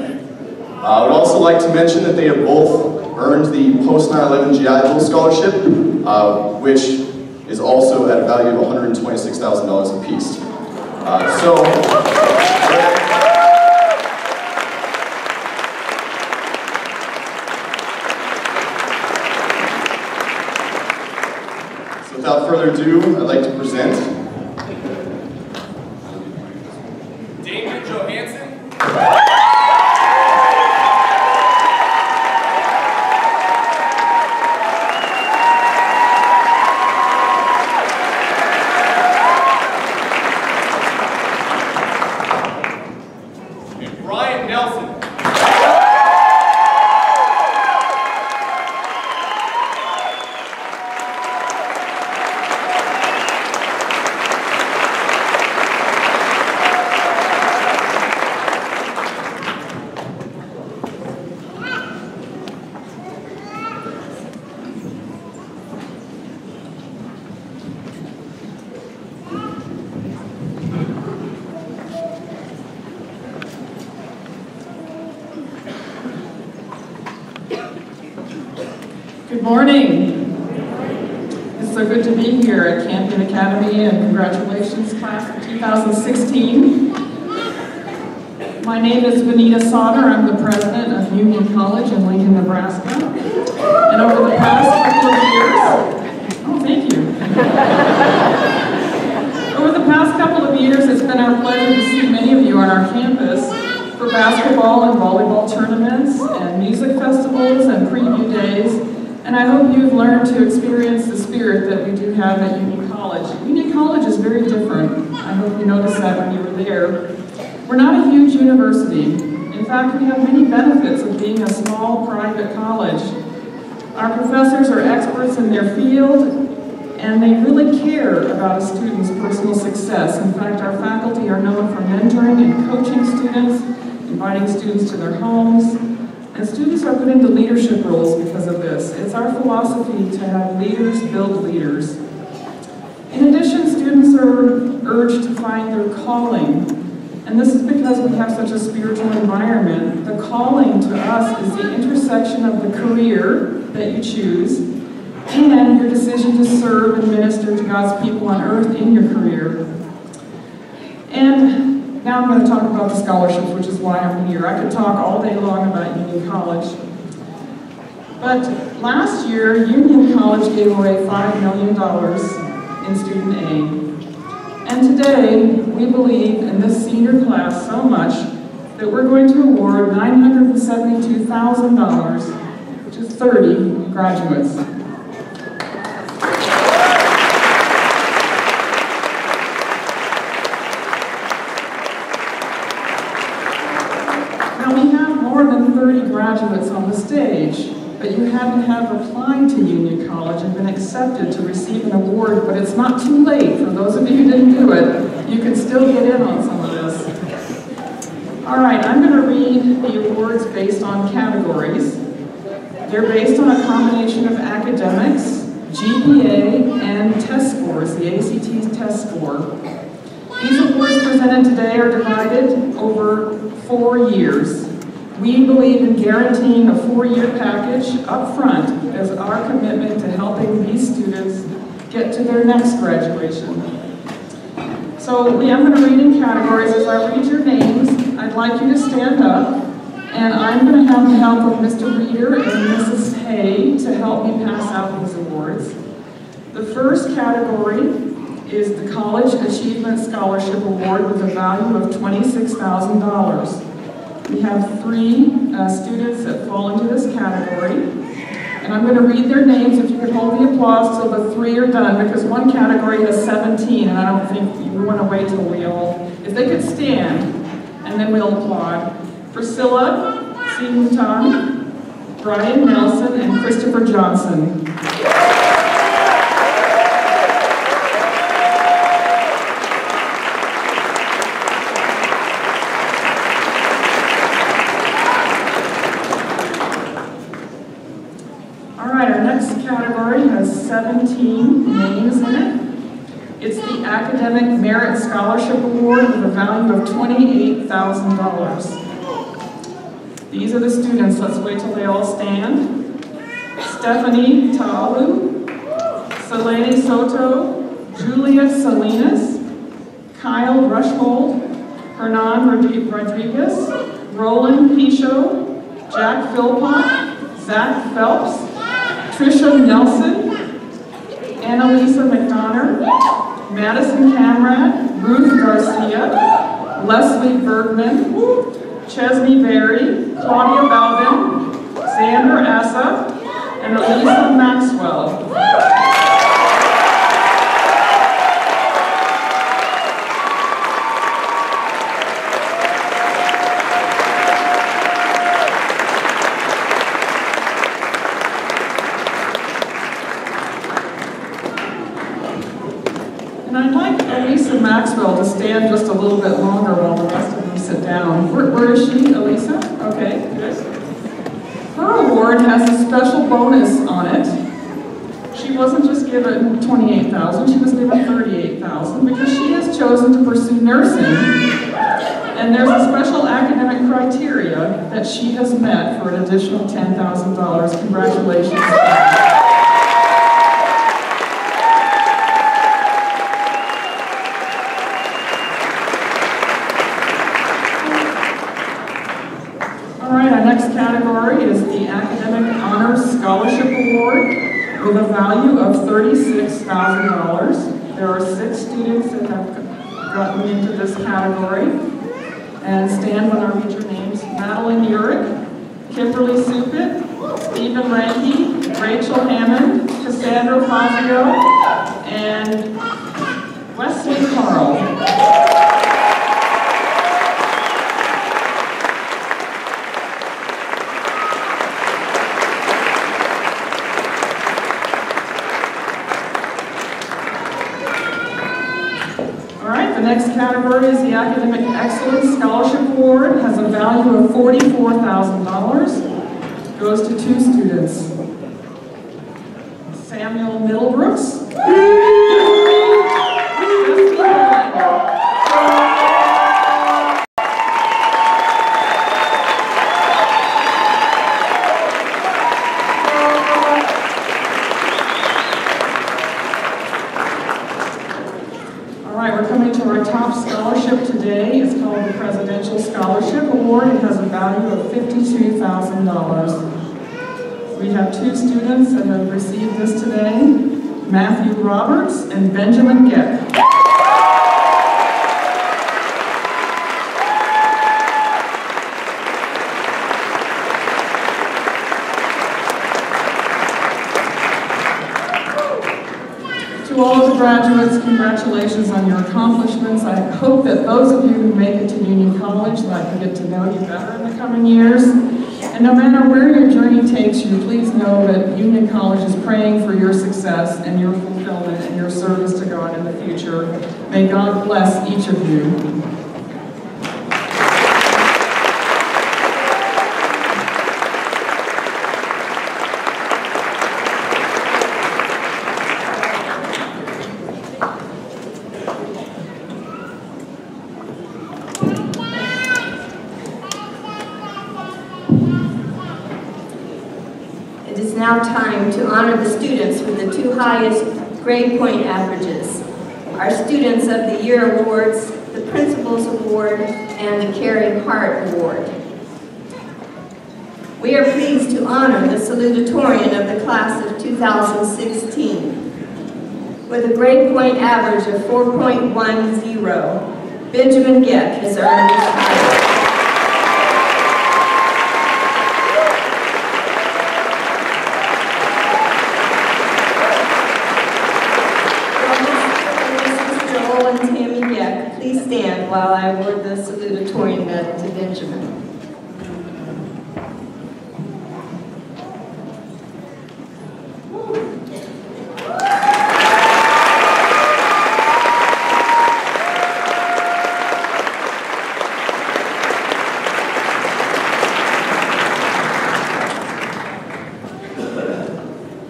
I would also like to mention that they have both earned the post 9/11 GI Bill scholarship, which is also at a value of $126,000 apiece. So without further ado, I'd like to present Good morning. It's so good to be here at Campion Academy, and congratulations, class of 2016. My name is Vanita Sauter. I'm the president of Union College in Lincoln, Nebraska. And over the past couple of years, oh, thank you. Over the past couple of years, it's been our pleasure to see many of you on our campus for basketball and volleyball tournaments and music festivals and preview days. And I hope you've learned to experience the spirit that we do have at Union College. Union College is very different. I hope you noticed that when you were there. We're not a huge university. In fact, we have many benefits of being a small private college. Our professors are experts in their field, and they really care about a student's personal success. In fact, our faculty are known for mentoring and coaching students, inviting students to their homes. And students are put into leadership roles because of this. It's our philosophy to have leaders build leaders. In addition, students are urged to find their calling. And this is because we have such a spiritual environment. The calling to us is the intersection of the career that you choose and your decision to serve and minister to God's people on earth in your career. And now I'm going to talk about the scholarships, which is why I'm here. I could talk all day long about Union College. But last year, Union College gave away $5 million in student aid. And today, we believe in this senior class so much that we're going to award $972,000 to 30 graduates. Now, we have more than 30 graduates on the stage, but you haven't applied to Union College and been accepted to receive an award, but it's not too late. For those of you who didn't do it, you can still get in on some of this. right, I'm going to read the awards based on categories. They're based on a combination of academics, GPA, and test scores, the ACT test score. These awards presented today are divided over 4 years. We believe in guaranteeing a 4-year package up front as our commitment to helping these students get to their next graduation. So I'm going to read in categories. As I read your names, I'd like you to stand up, and I'm going to have the help of Mr. Reeder and Mrs. Hay to help me pass out these awards. The first category is the College Achievement Scholarship Award with a value of $26,000. We have 3 students that fall into this category, and I'm going to read their names. If you could hold the applause till the 3 are done, because one category has 17, and I don't think we want to wait till we all, if they could stand, and then we'll applaud. Priscilla Seaton, Brian Nelson, and Christopher Johnson. Our next category has 17 names in it. It's the Academic Merit Scholarship Award with a value of $28,000. These are the students. Let's wait till they all stand. Stephanie Ta'alu, Selene Soto, Julia Salinas, Kyle Rushhold, Hernan Rodriguez, Roland Pichot, Jack Philpott, Zach Phelps, Trisha Nelson, Annalisa McDonough, Madison Camrad, Ruth Garcia, Leslie Bergman, Chesney Berry, Claudia Balvin, Xander Assa, and Elisa Maxwell. And I'd like Elisa Maxwell to stand just a little bit longer while the rest of them sit down. Where is she, Elisa? Okay, good. Her award has a special bonus on it. She wasn't just given $28,000, she was given $38,000 because she has chosen to pursue nursing. And there's a special academic criteria that she has met for an additional $10,000. Congratulations. Next category is the Academic Honors Scholarship Award with a value of $36,000. There are 6 students that have gotten into this category. And stand when I read your names. Madeline Urick, Kimberly Supit, Stephen Ranke, Rachel Hammond, Cassandra Fazio, and Wesley Carl. The next category is the Academic Excellence Scholarship Award. It has a value of $44,000. Goes to 2 students. Samuel Middlebrooks. We're coming to our top scholarship today. It's called the Presidential Scholarship Award. It has a value of $52,000. We have 2 students that have received this today, Matthew Roberts and Benjamin Geck. To all of the graduates, congratulations on your accomplishments. I hope that those of you who make it to Union College, that I can get to know you better in the coming years. And no matter where your journey takes you, please know that Union College is praying for your success and your fulfillment and your service to God in the future. May God bless each of you. now time to honor the students with the 2 highest grade point averages. Our Students of the Year Awards, the Principals Award, and the Caring Heart Award. We are pleased to honor the salutatorian of the class of 2016. With a grade point average of 4.10, Benjamin Geck has earned his title. Please stand while I award the salutatorian medal to Benjamin.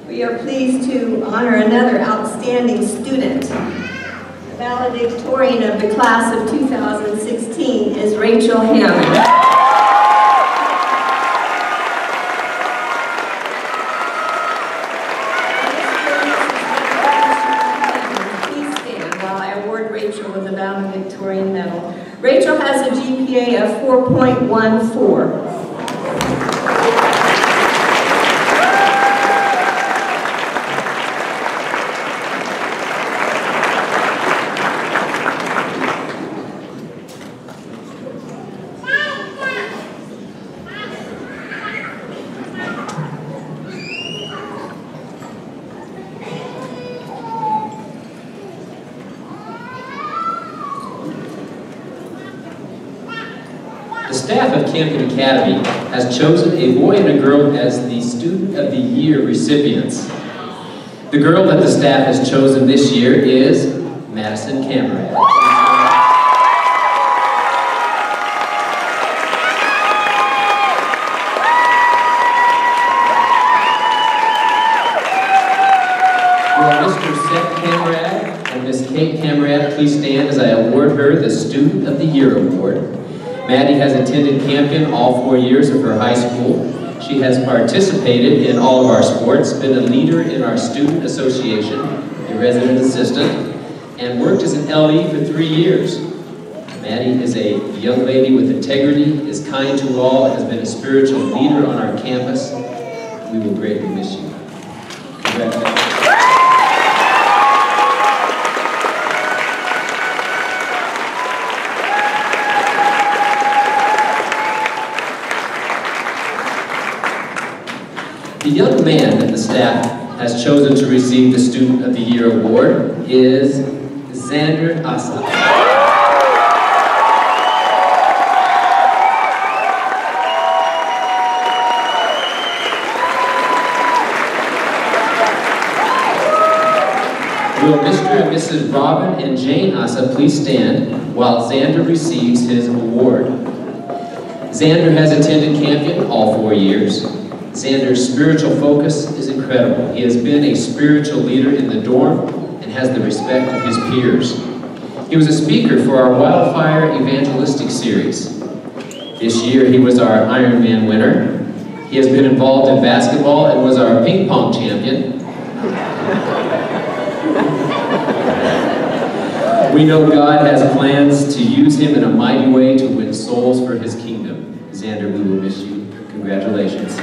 We are pleased to honor another outstanding student. The valedictorian of the class of 2016 is Rachel Hammond. Please stand while I award Rachel with the valedictorian medal. Rachel has a GPA of 4.14. The staff of Campion Academy has chosen a boy and a girl as the Student of the Year recipients. The girl that the staff has chosen this year is Madison Cameron. Will Mr. Seth Cameron and Miss Kate Cameron please stand as I award her the Student of the Year Award. Maddie has attended Campion all 4 years of her high school. She has participated in all of our sports, been a leader in our student association, a resident assistant, and worked as an LE for 3 years. Maddie is a young lady with integrity, is kind to all, has been a spiritual leader on our campus. We will greatly miss you. Congratulations. The young man that the staff has chosen to receive the Student of the Year Award is Xander Asa. Will Mr. and Mrs. Robin and Jane Asa please stand while Xander receives his award. Xander has attended Campion all 4 years. Xander's spiritual focus is incredible. He has been a spiritual leader in the dorm and has the respect of his peers. He was a speaker for our Wildfire Evangelistic Series. This year he was our Ironman winner. He has been involved in basketball and was our ping pong champion. We know God has plans to use him in a mighty way to win souls for his kingdom. Xander, we will miss you. Congratulations.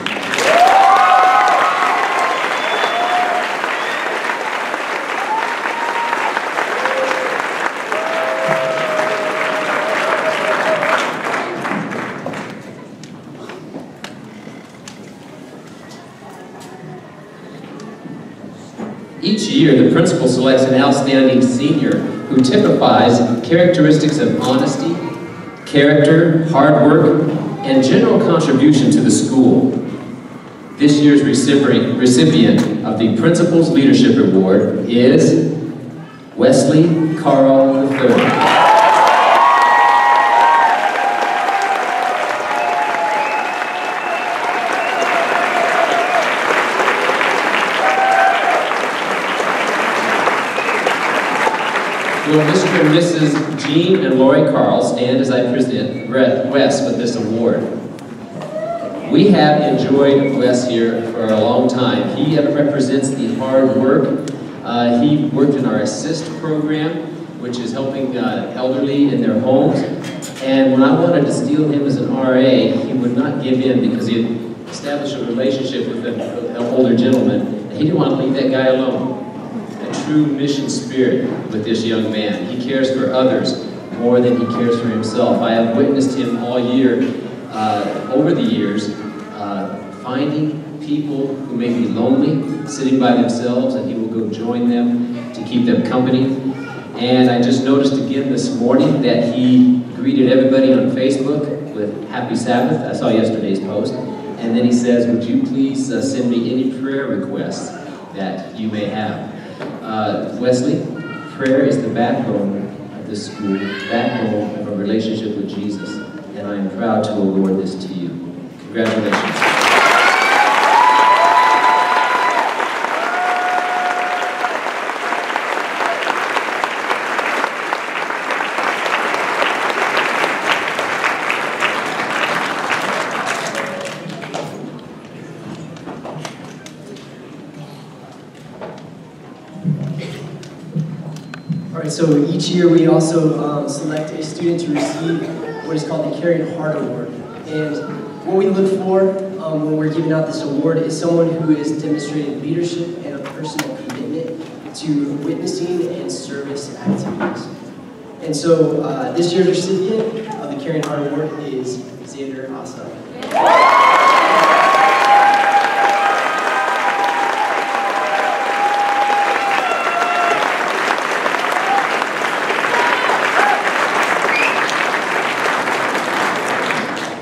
Each year, the principal selects an outstanding senior who typifies characteristics of honesty, character, hard work, and general contribution to the school. This year's recipient of the Principal's Leadership Award is Wesley Carl III. Will Mr. and Mrs. Jean and Lori Carl stand as I present Wes with this award? We have enjoyed Wes here for a long time. He represents the hard work. He worked in our assist program, which is helping elderly in their homes. And when I wanted to steal him as an RA, he would not give in because he had established a relationship with an older gentleman, and he didn't want to leave that guy alone. A true mission spirit with this young man. He cares for others more than he cares for himself. I have witnessed him all year, over the years, finding people who may be lonely, sitting by themselves, and he will go join them to keep them company. And I just noticed again this morning that he greeted everybody on Facebook with Happy Sabbath. I saw yesterday's post. And then he says, would you please send me any prayer requests that you may have. Wesley, prayer is the backbone of this school, backbone of a relationship with Jesus. And I am proud to award this to you. Congratulations. So each year we also select a student to receive what is called the Caring Heart Award. And what we look for when we're giving out this award is someone who has demonstrated leadership and a personal commitment to witnessing and service activities. And so this year's recipient of the Caring Heart Award is Xander Asa.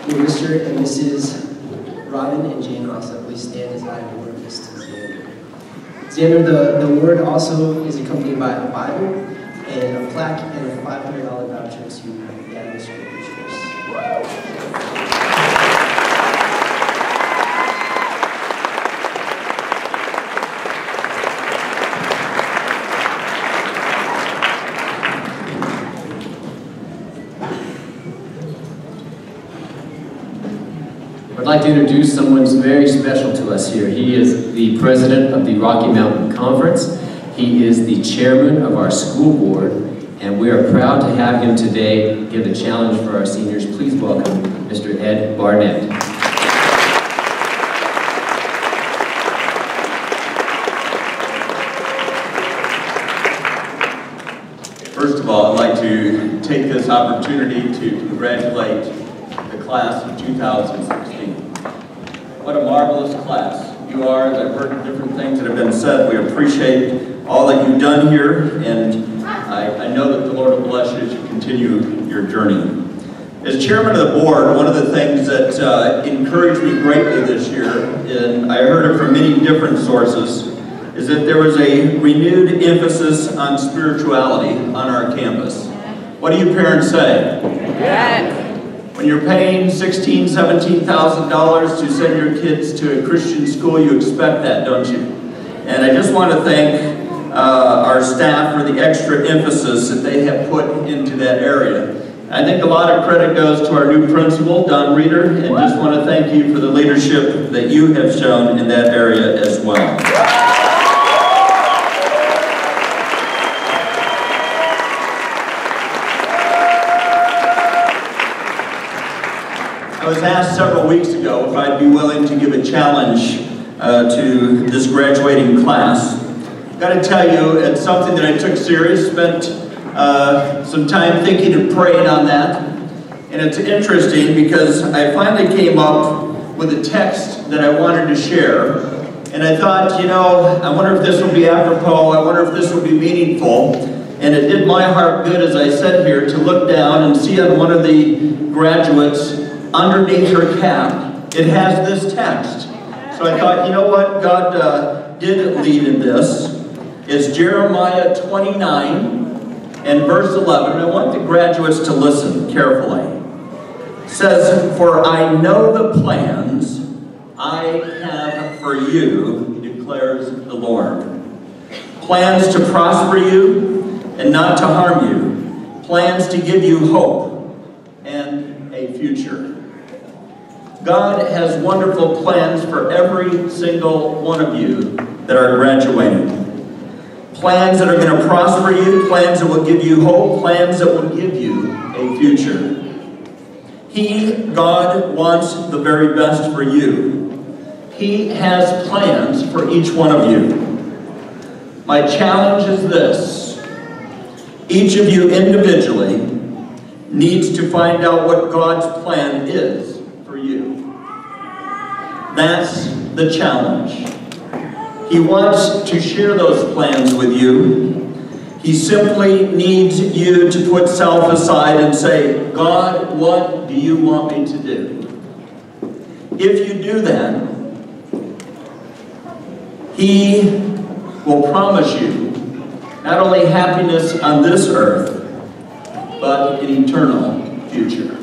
Mr. and Mrs. Robin and Jane Asa, please stand as I award this to Xander. Xander, the award also is accompanied by a Bible and a plaque and a $500 voucher to Daniel Scripture Choice. I'd like to introduce someone who's very special to us here. He is the president of the Rocky Mountain Conference. He is the chairman of our school board, and we are proud to have him today give a challenge for our seniors. Please welcome Mr. Ed Barnett. First of all, I'd like to take this opportunity to congratulate the class of 2016. What a marvelous class you are. As I've heard different things that have been said, we appreciate all that you've done here, and I know that the Lord will bless you as you continue your journey. As chairman of the board, one of the things that encouraged me greatly this year, and I heard it from many different sources, is that there was a renewed emphasis on spirituality on our campus. What do you parents say? Yes. When you're paying $16,000, $17,000 to send your kids to a Christian school, you expect that, don't you? And I just want to thank our staff for the extra emphasis that they have put into that area. I think a lot of credit goes to our new principal, Don Reeder, and just want to thank you for the leadership that you have shown in that area as well. I was asked several weeks ago if I'd be willing to give a challenge to this graduating class. I've got to tell you, it's something that I took serious, spent some time thinking and praying on that. And it's interesting because I finally came up with a text that I wanted to share. And I thought, you know, I wonder if this will be apropos, I wonder if this will be meaningful. And it did my heart good as I sat here to look down and see on one of the graduates underneath her cap, it has this text. So I thought, you know what, God did lead in this. It's Jeremiah 29 and verse 11. And I want the graduates to listen carefully. It says, "For I know the plans I have for you, declares the Lord. Plans to prosper you and not to harm you. Plans to give you hope and a future." God has wonderful plans for every single one of you that are graduating. Plans that are going to prosper you, plans that will give you hope, plans that will give you a future. God wants the very best for you. He has plans for each one of you. My challenge is this. Each of you individually needs to find out what God's plan is for you. That's the challenge. He wants to share those plans with you. He simply needs you to put self aside and say, God, what do you want me to do? If you do that, He will promise you not only happiness on this earth, but an eternal future.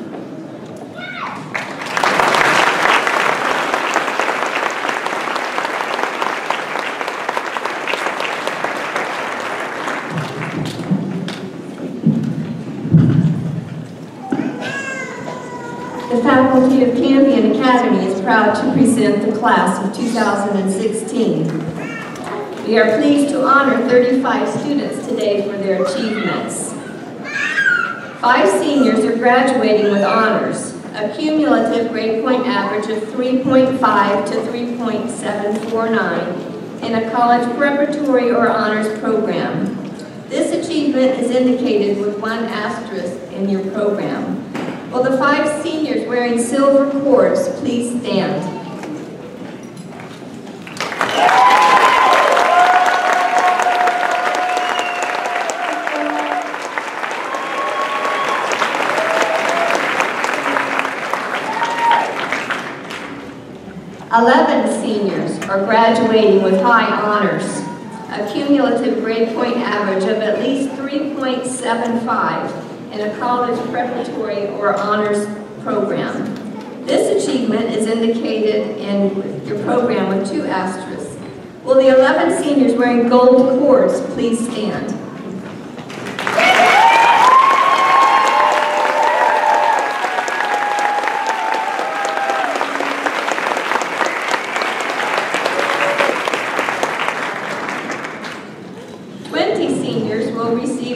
The faculty of Campion Academy is proud to present the class of 2016. We are pleased to honor 35 students today for their achievements. 5 seniors are graduating with honors, a cumulative grade point average of 3.5 to 3.749 in a college preparatory or honors program. This achievement is indicated with 1 asterisk in your program. Will the 5 seniors wearing silver cords please stand? "11 seniors are graduating with high honors, a cumulative grade point average of at least 3.75 in a college preparatory or honors program. This achievement is indicated in your program with 2 asterisks. Will the 11 seniors wearing gold cords please stand?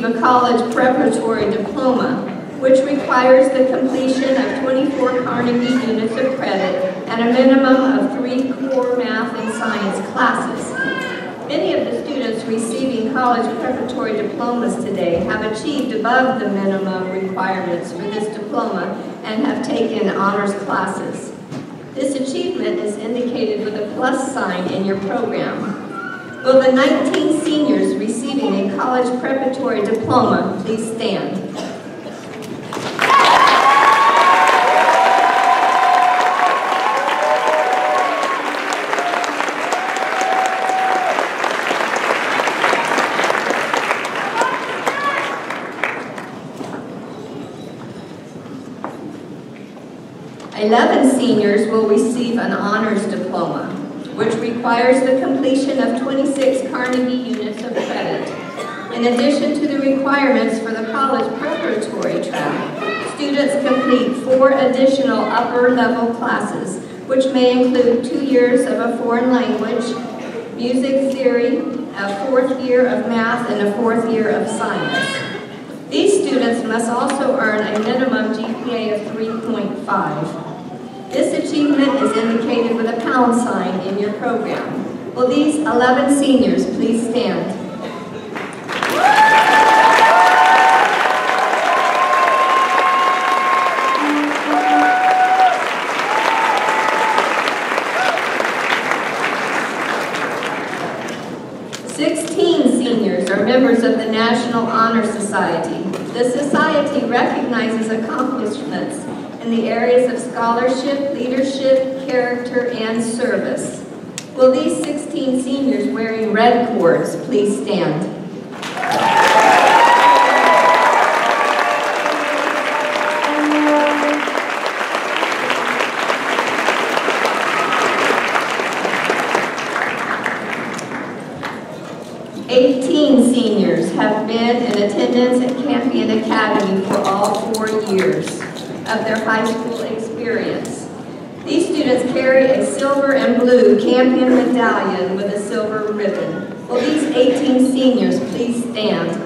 A college preparatory diploma, which requires the completion of 24 Carnegie units of credit and a minimum of 3 core math and science classes. Many of the students receiving college preparatory diplomas today have achieved above the minimum requirements for this diploma and have taken honors classes. This achievement is indicated with a plus sign in your program. Will the 19 seniors receiving a college preparatory diploma please stand? "11 seniors will receive an honors diploma, which requires the completion of 26 Carnegie units of credit. In addition to the requirements for the college preparatory track, students complete 4 additional upper-level classes, which may include 2 years of a foreign language, music theory, a 4th year of math, and a 4th year of science. These students must also earn a minimum GPA of 3.5. This achievement is indicated with a pound sign in your program. Will these 11 seniors please stand? Seniors are members of the National Honor Society. The Society recognizes accomplishments in the areas of scholarship, leadership, character, and service. Will these 16 seniors wearing red cords please stand? Seniors have been in attendance at Campion Academy for all 4 years of their high school experience. These students carry a silver and blue Campion medallion with a silver ribbon. Will these 18 seniors please stand?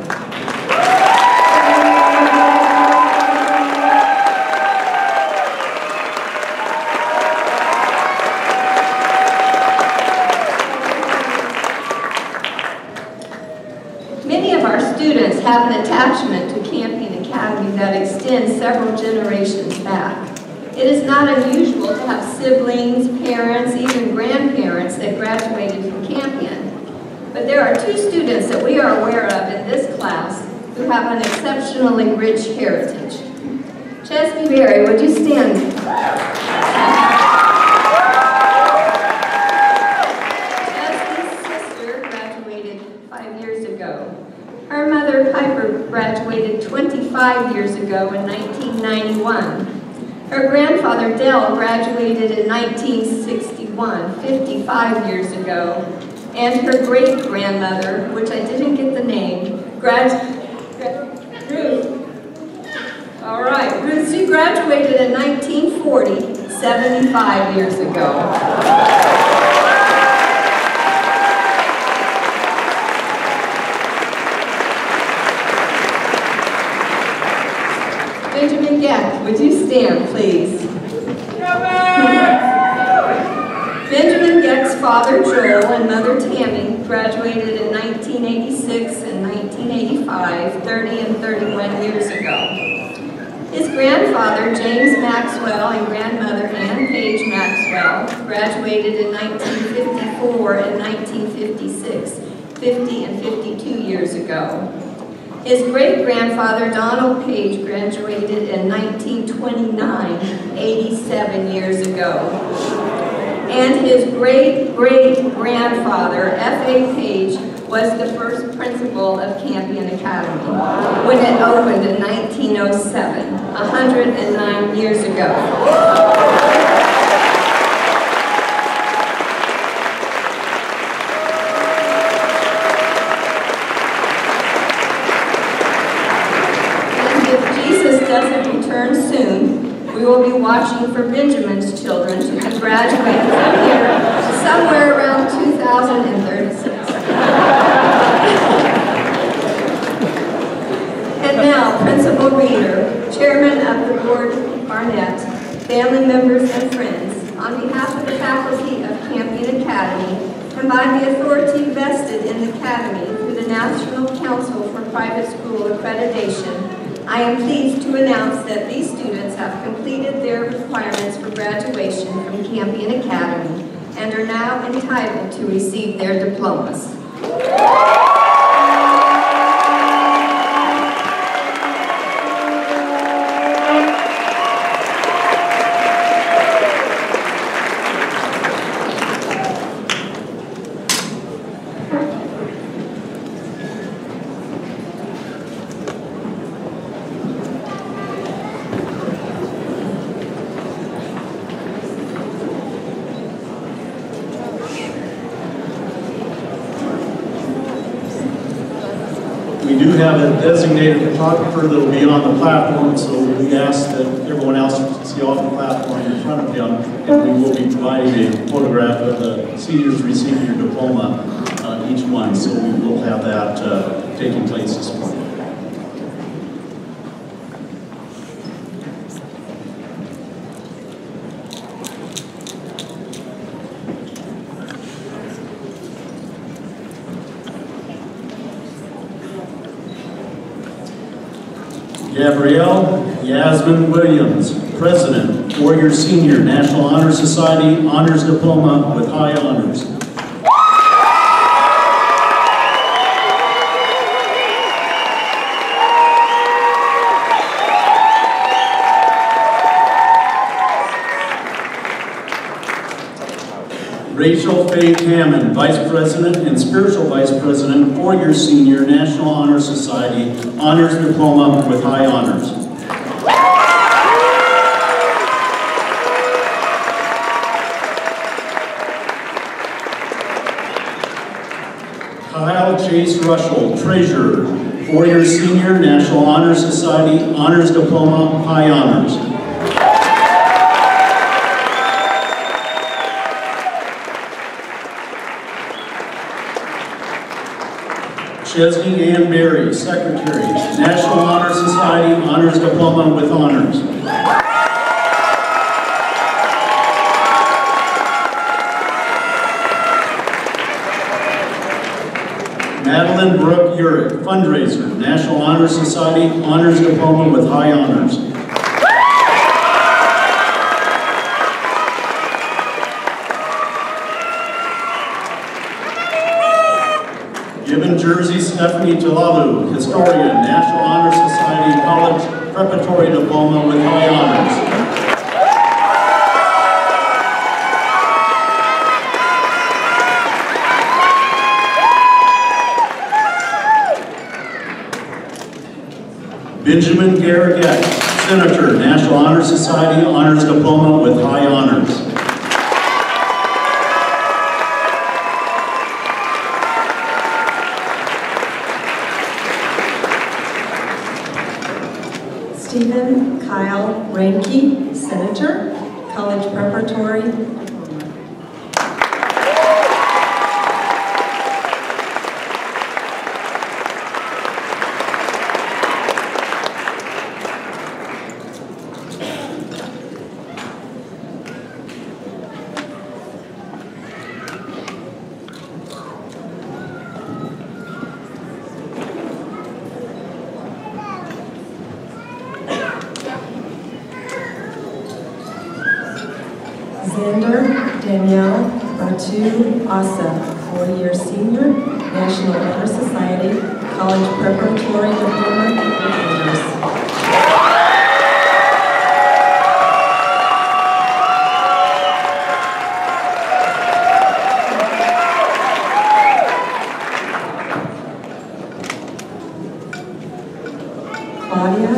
Many of our students have an attachment to Campion Academy that extends several generations back. It is not unusual to have siblings, parents, even grandparents that graduated from Campion. But there are two students that we are aware of in this class who have an exceptionally rich heritage. Chesney Berry, would you stand? Chesney's sister graduated 5 years ago. Her mother, Piper, graduated 25 years ago in 1991. Her grandfather, Dell, graduated in 1961, 55 years ago. And her great-grandmother, which I didn't get the name, Ruth. All right, Ruth, she graduated in 1940, 75 years ago. Benjamin Geck, would you stand, please? Benjamin Geck's father, Joel, and mother, Tammy, graduated in 1986 and 1985, 30 and 31 years ago. His grandfather, James Maxwell, and grandmother, Ann Page Maxwell, graduated in 1954 and 1956, 50 and 52 years ago. His great-grandfather, Donald Page, graduated in 1929, 87 years ago. And his great-great-grandfather, F.A. Page, was the first principal of Campion Academy when it opened in 1907, 109 years ago. Doesn't return soon, we will be watching for Benjamin's children to be graduating from here somewhere around 2036. And now, Principal Reeder, Chairman of the Board Barnett, family members and friends, on behalf of the faculty of Campion Academy, and by the authority vested in the Academy through the National Council for Private School Accreditation, I am pleased to announce that these students have completed their requirements for graduation from Campion Academy and are now entitled to receive their diplomas. We do have a designated photographer that will be on the platform, so we ask that everyone else see off the platform in front of him, and we will be providing a photograph of the seniors receiving your diploma, each one, so we will have that taking place this morning. Gabrielle Yasmin Williams, President, Warrior Senior, National Honor Society, Honors Diploma with High Honors. Rachel Faith Hammond, Vice President and Spiritual Vice President, Warrior Senior, National Honor Society, Honors Diploma with High Honors. Kyle Chase Russell, Treasurer, Warrior Senior, National Honor Society, Honors Diploma, High Honors. Chesney Ann Berry, Secretary, National Honor Society, Honors Diploma with Honors. Madeline Brooke Urick, Fundraiser, National Honor Society, Honors Diploma with High Honors. Gibbon Jersey Stephanie Talalu, Historian, National Honor Society, College Preparatory Diploma with High Honors. Benjamin Garrett, Senator, National Honor Society, Honors Diploma with High Honors. Stephen Kyle Ranke, Senator, College Preparatory Diploma. Xander Danielle Batu Asa, 4-year senior, National Honor Society, College Preparatory Diploma with Honors. Claudia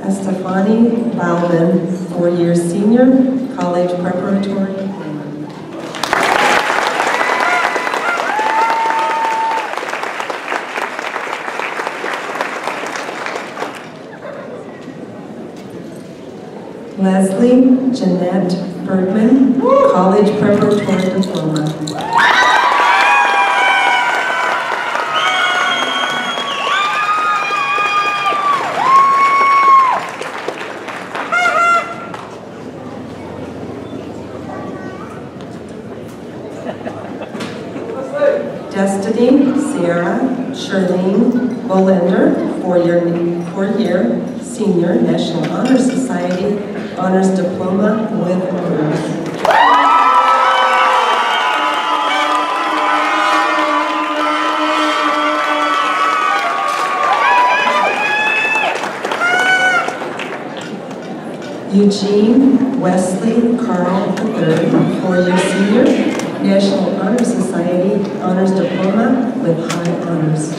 Estefani Bauman, 4-year senior, College Preparatory Diploma. Leslie Jeanette Bergman, College Preparatory Diploma. Destiny Sierra Charlene Bolender, 4-year senior, National Honor Society, Honors Diploma with Honors. Eugene Wesley Carl III, 4-year senior, National Honor Society, Honors Diploma with High Honors.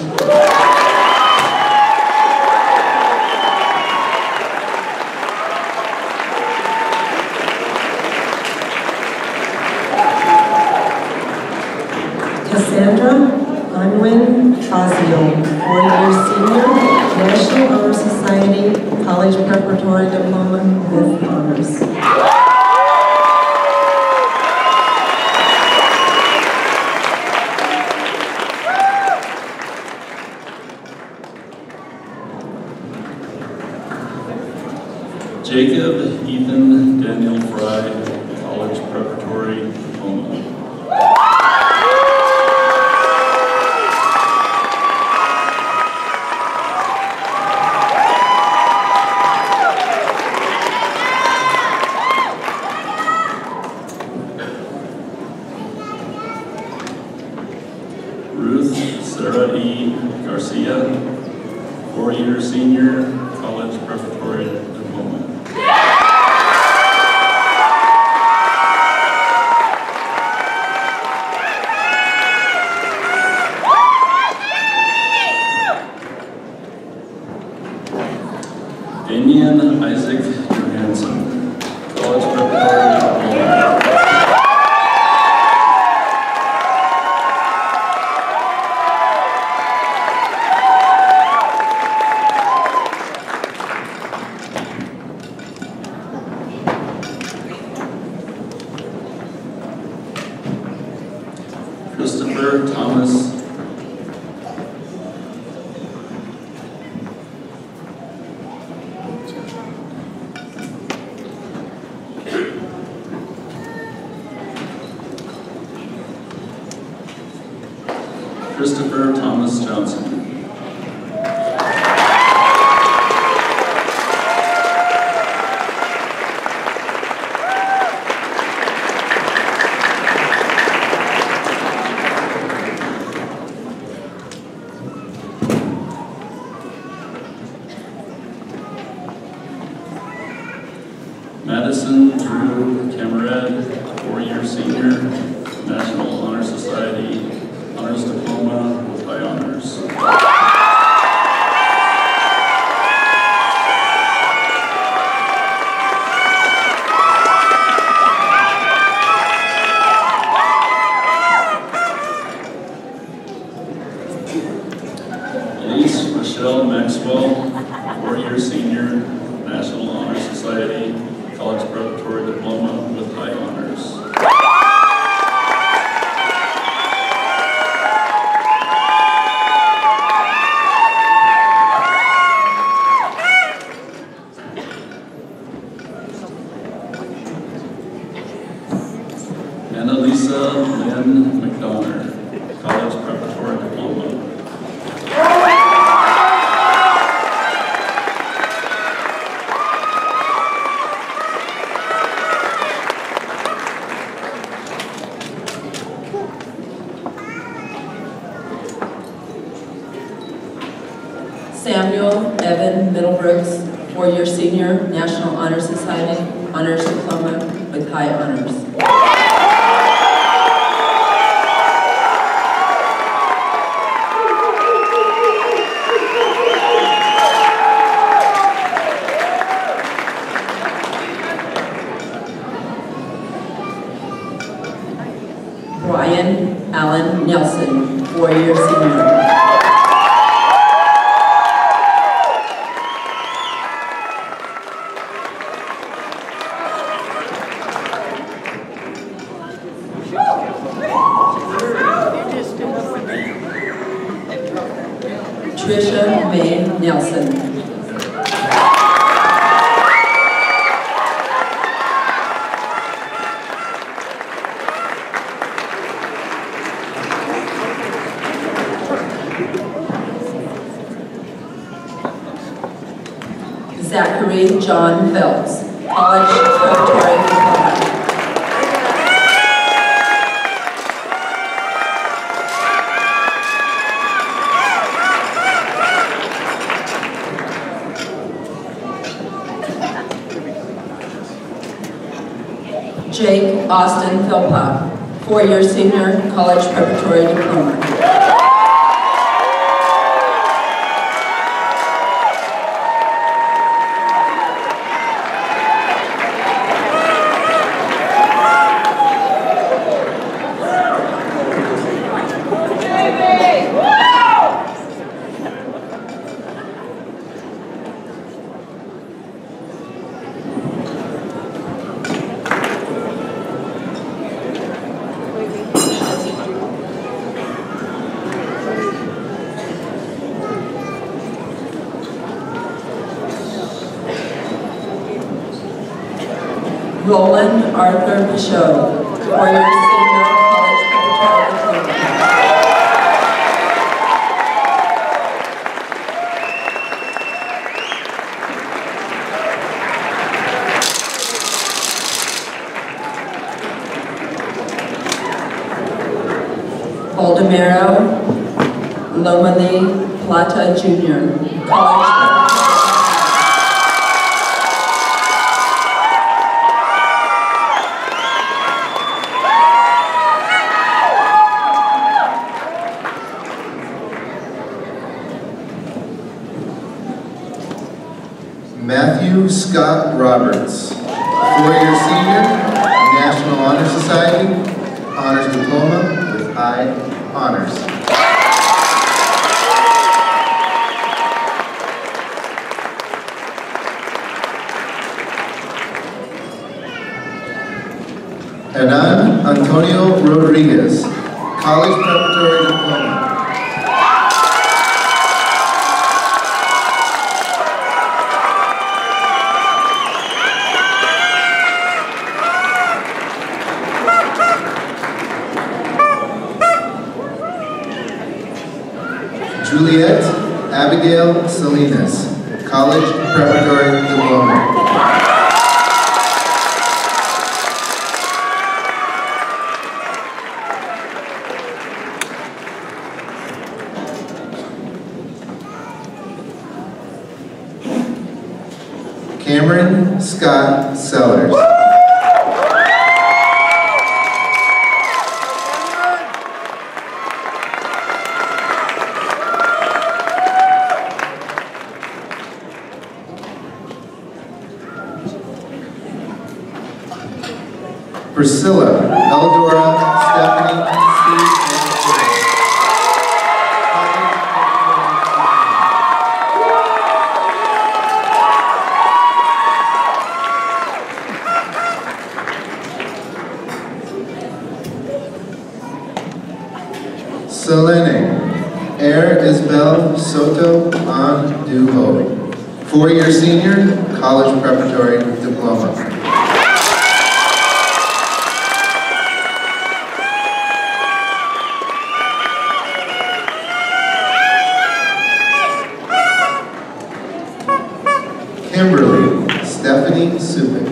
Cassandra Unwin Fazio, 4-year senior, National Honor Society, College Preparatory Diploma with Honors. Jacob Ethan Daniel Fry, College Preparatory Diploma. Ruth Sarah E. Garcia, 4-year senior, College Preparatory Diploma. Damian Isaac Johansson, College Preparatory Diploma. Christopher Thomas Christopher Thomas Johnson. Madison Drew Cameron, 4-year senior, National Honor Society, honors diploma with high honors. Elise Michelle Maxwell, 4-year senior, National Honor Society, college preparatory diploma with high honors. Annalisa Lynn McDonough, college preparatory diploma. Samuel Evan Middlebrooks, 4-year senior, National Honor Society, honors diploma with high honors. Brian Allen Nelson, 4-year senior. Trisha May Nelson. Zachary John Phelps, college preparatory diploma. Jake Austin Philpott, 4-year senior, college preparatory diploma. Roland Arthur Pichot, 4-year senior, college preparatory diploma. Baldemero Lomeli Plata Jr., college preparatory. Matthew Scott Roberts, 4-year senior, National Honor Society, honors diploma with high honors. Hernan Antonio Rodriguez, college preparatory diploma. Juliet Abigail Salinas, College Preparatory Diploma. Cameron Scott Sellers. Priscilla Eldora Stephanie C. Selene Isabel Soto Andujo, 4-year senior, college preparatory diploma. Kimberly Stephanie Supik,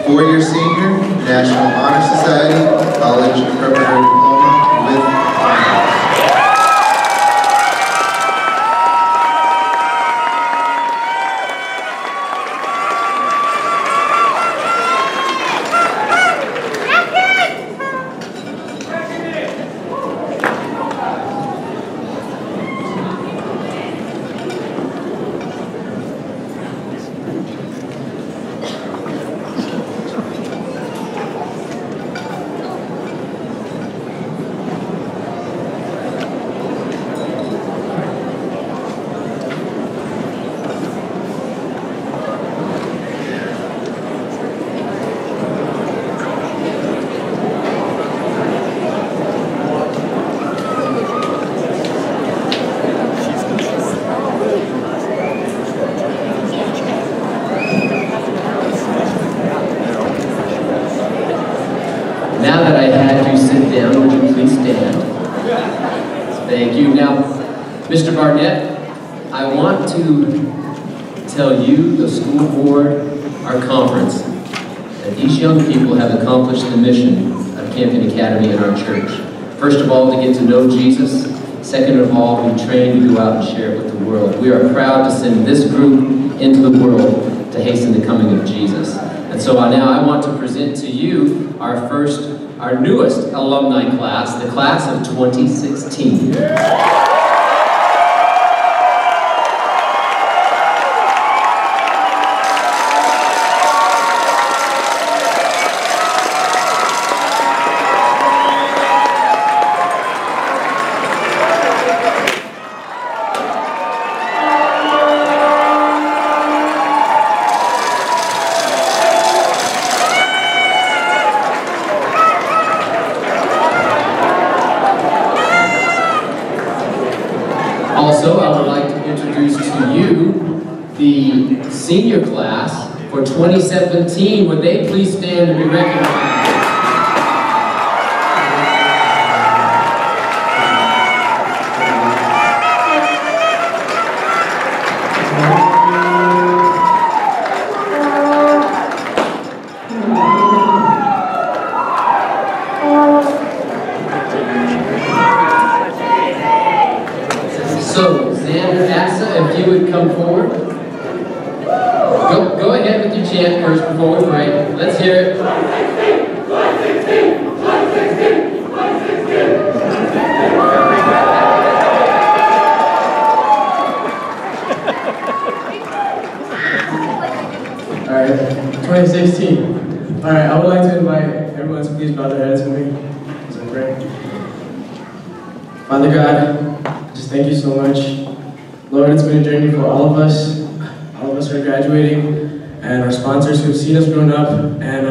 4-year senior, National Honor Society, college preparatory diploma with honors. Now that I had you sit down, would you please stand? Thank you. Now, Mr. Barnett, I want to tell you, the school board, our conference, that these young people have accomplished the mission of Campion Academy in our church. First of all, to get to know Jesus. Second of all, we train to go out and share it with the world. We are proud to send this group into the world to hasten the coming of Jesus. And so now I want to present to you our newest alumni class, the class of 2016. Also, I would like to introduce to you the senior class for 2017. Would they please stand and be recognized? So, Xander Assa, if you would come forward. Go ahead with your chant first before we pray. Let's hear it. 116, 116, 116, 116. All right, 2016. All right, I would like to invite everyone to please bow their heads with me as I pray. Father God, just thank you so much. Lord, it's been a journey for all of us. All of us are graduating, and our sponsors who have seen us grown up, and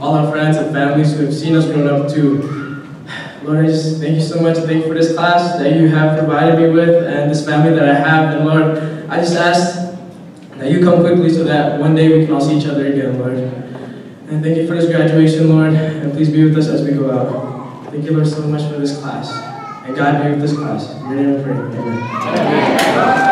all our friends and families who have seen us grown up too. Lord, I just thank you so much. Thank you for this class that you have provided me with, and this family that I have. And Lord, I just ask that you come quickly so that one day we can all see each other again, Lord. And thank you for this graduation, Lord, and please be with us as we go out. Thank you, Lord, so much for this class. and God be with this class. In your name we pray. Amen.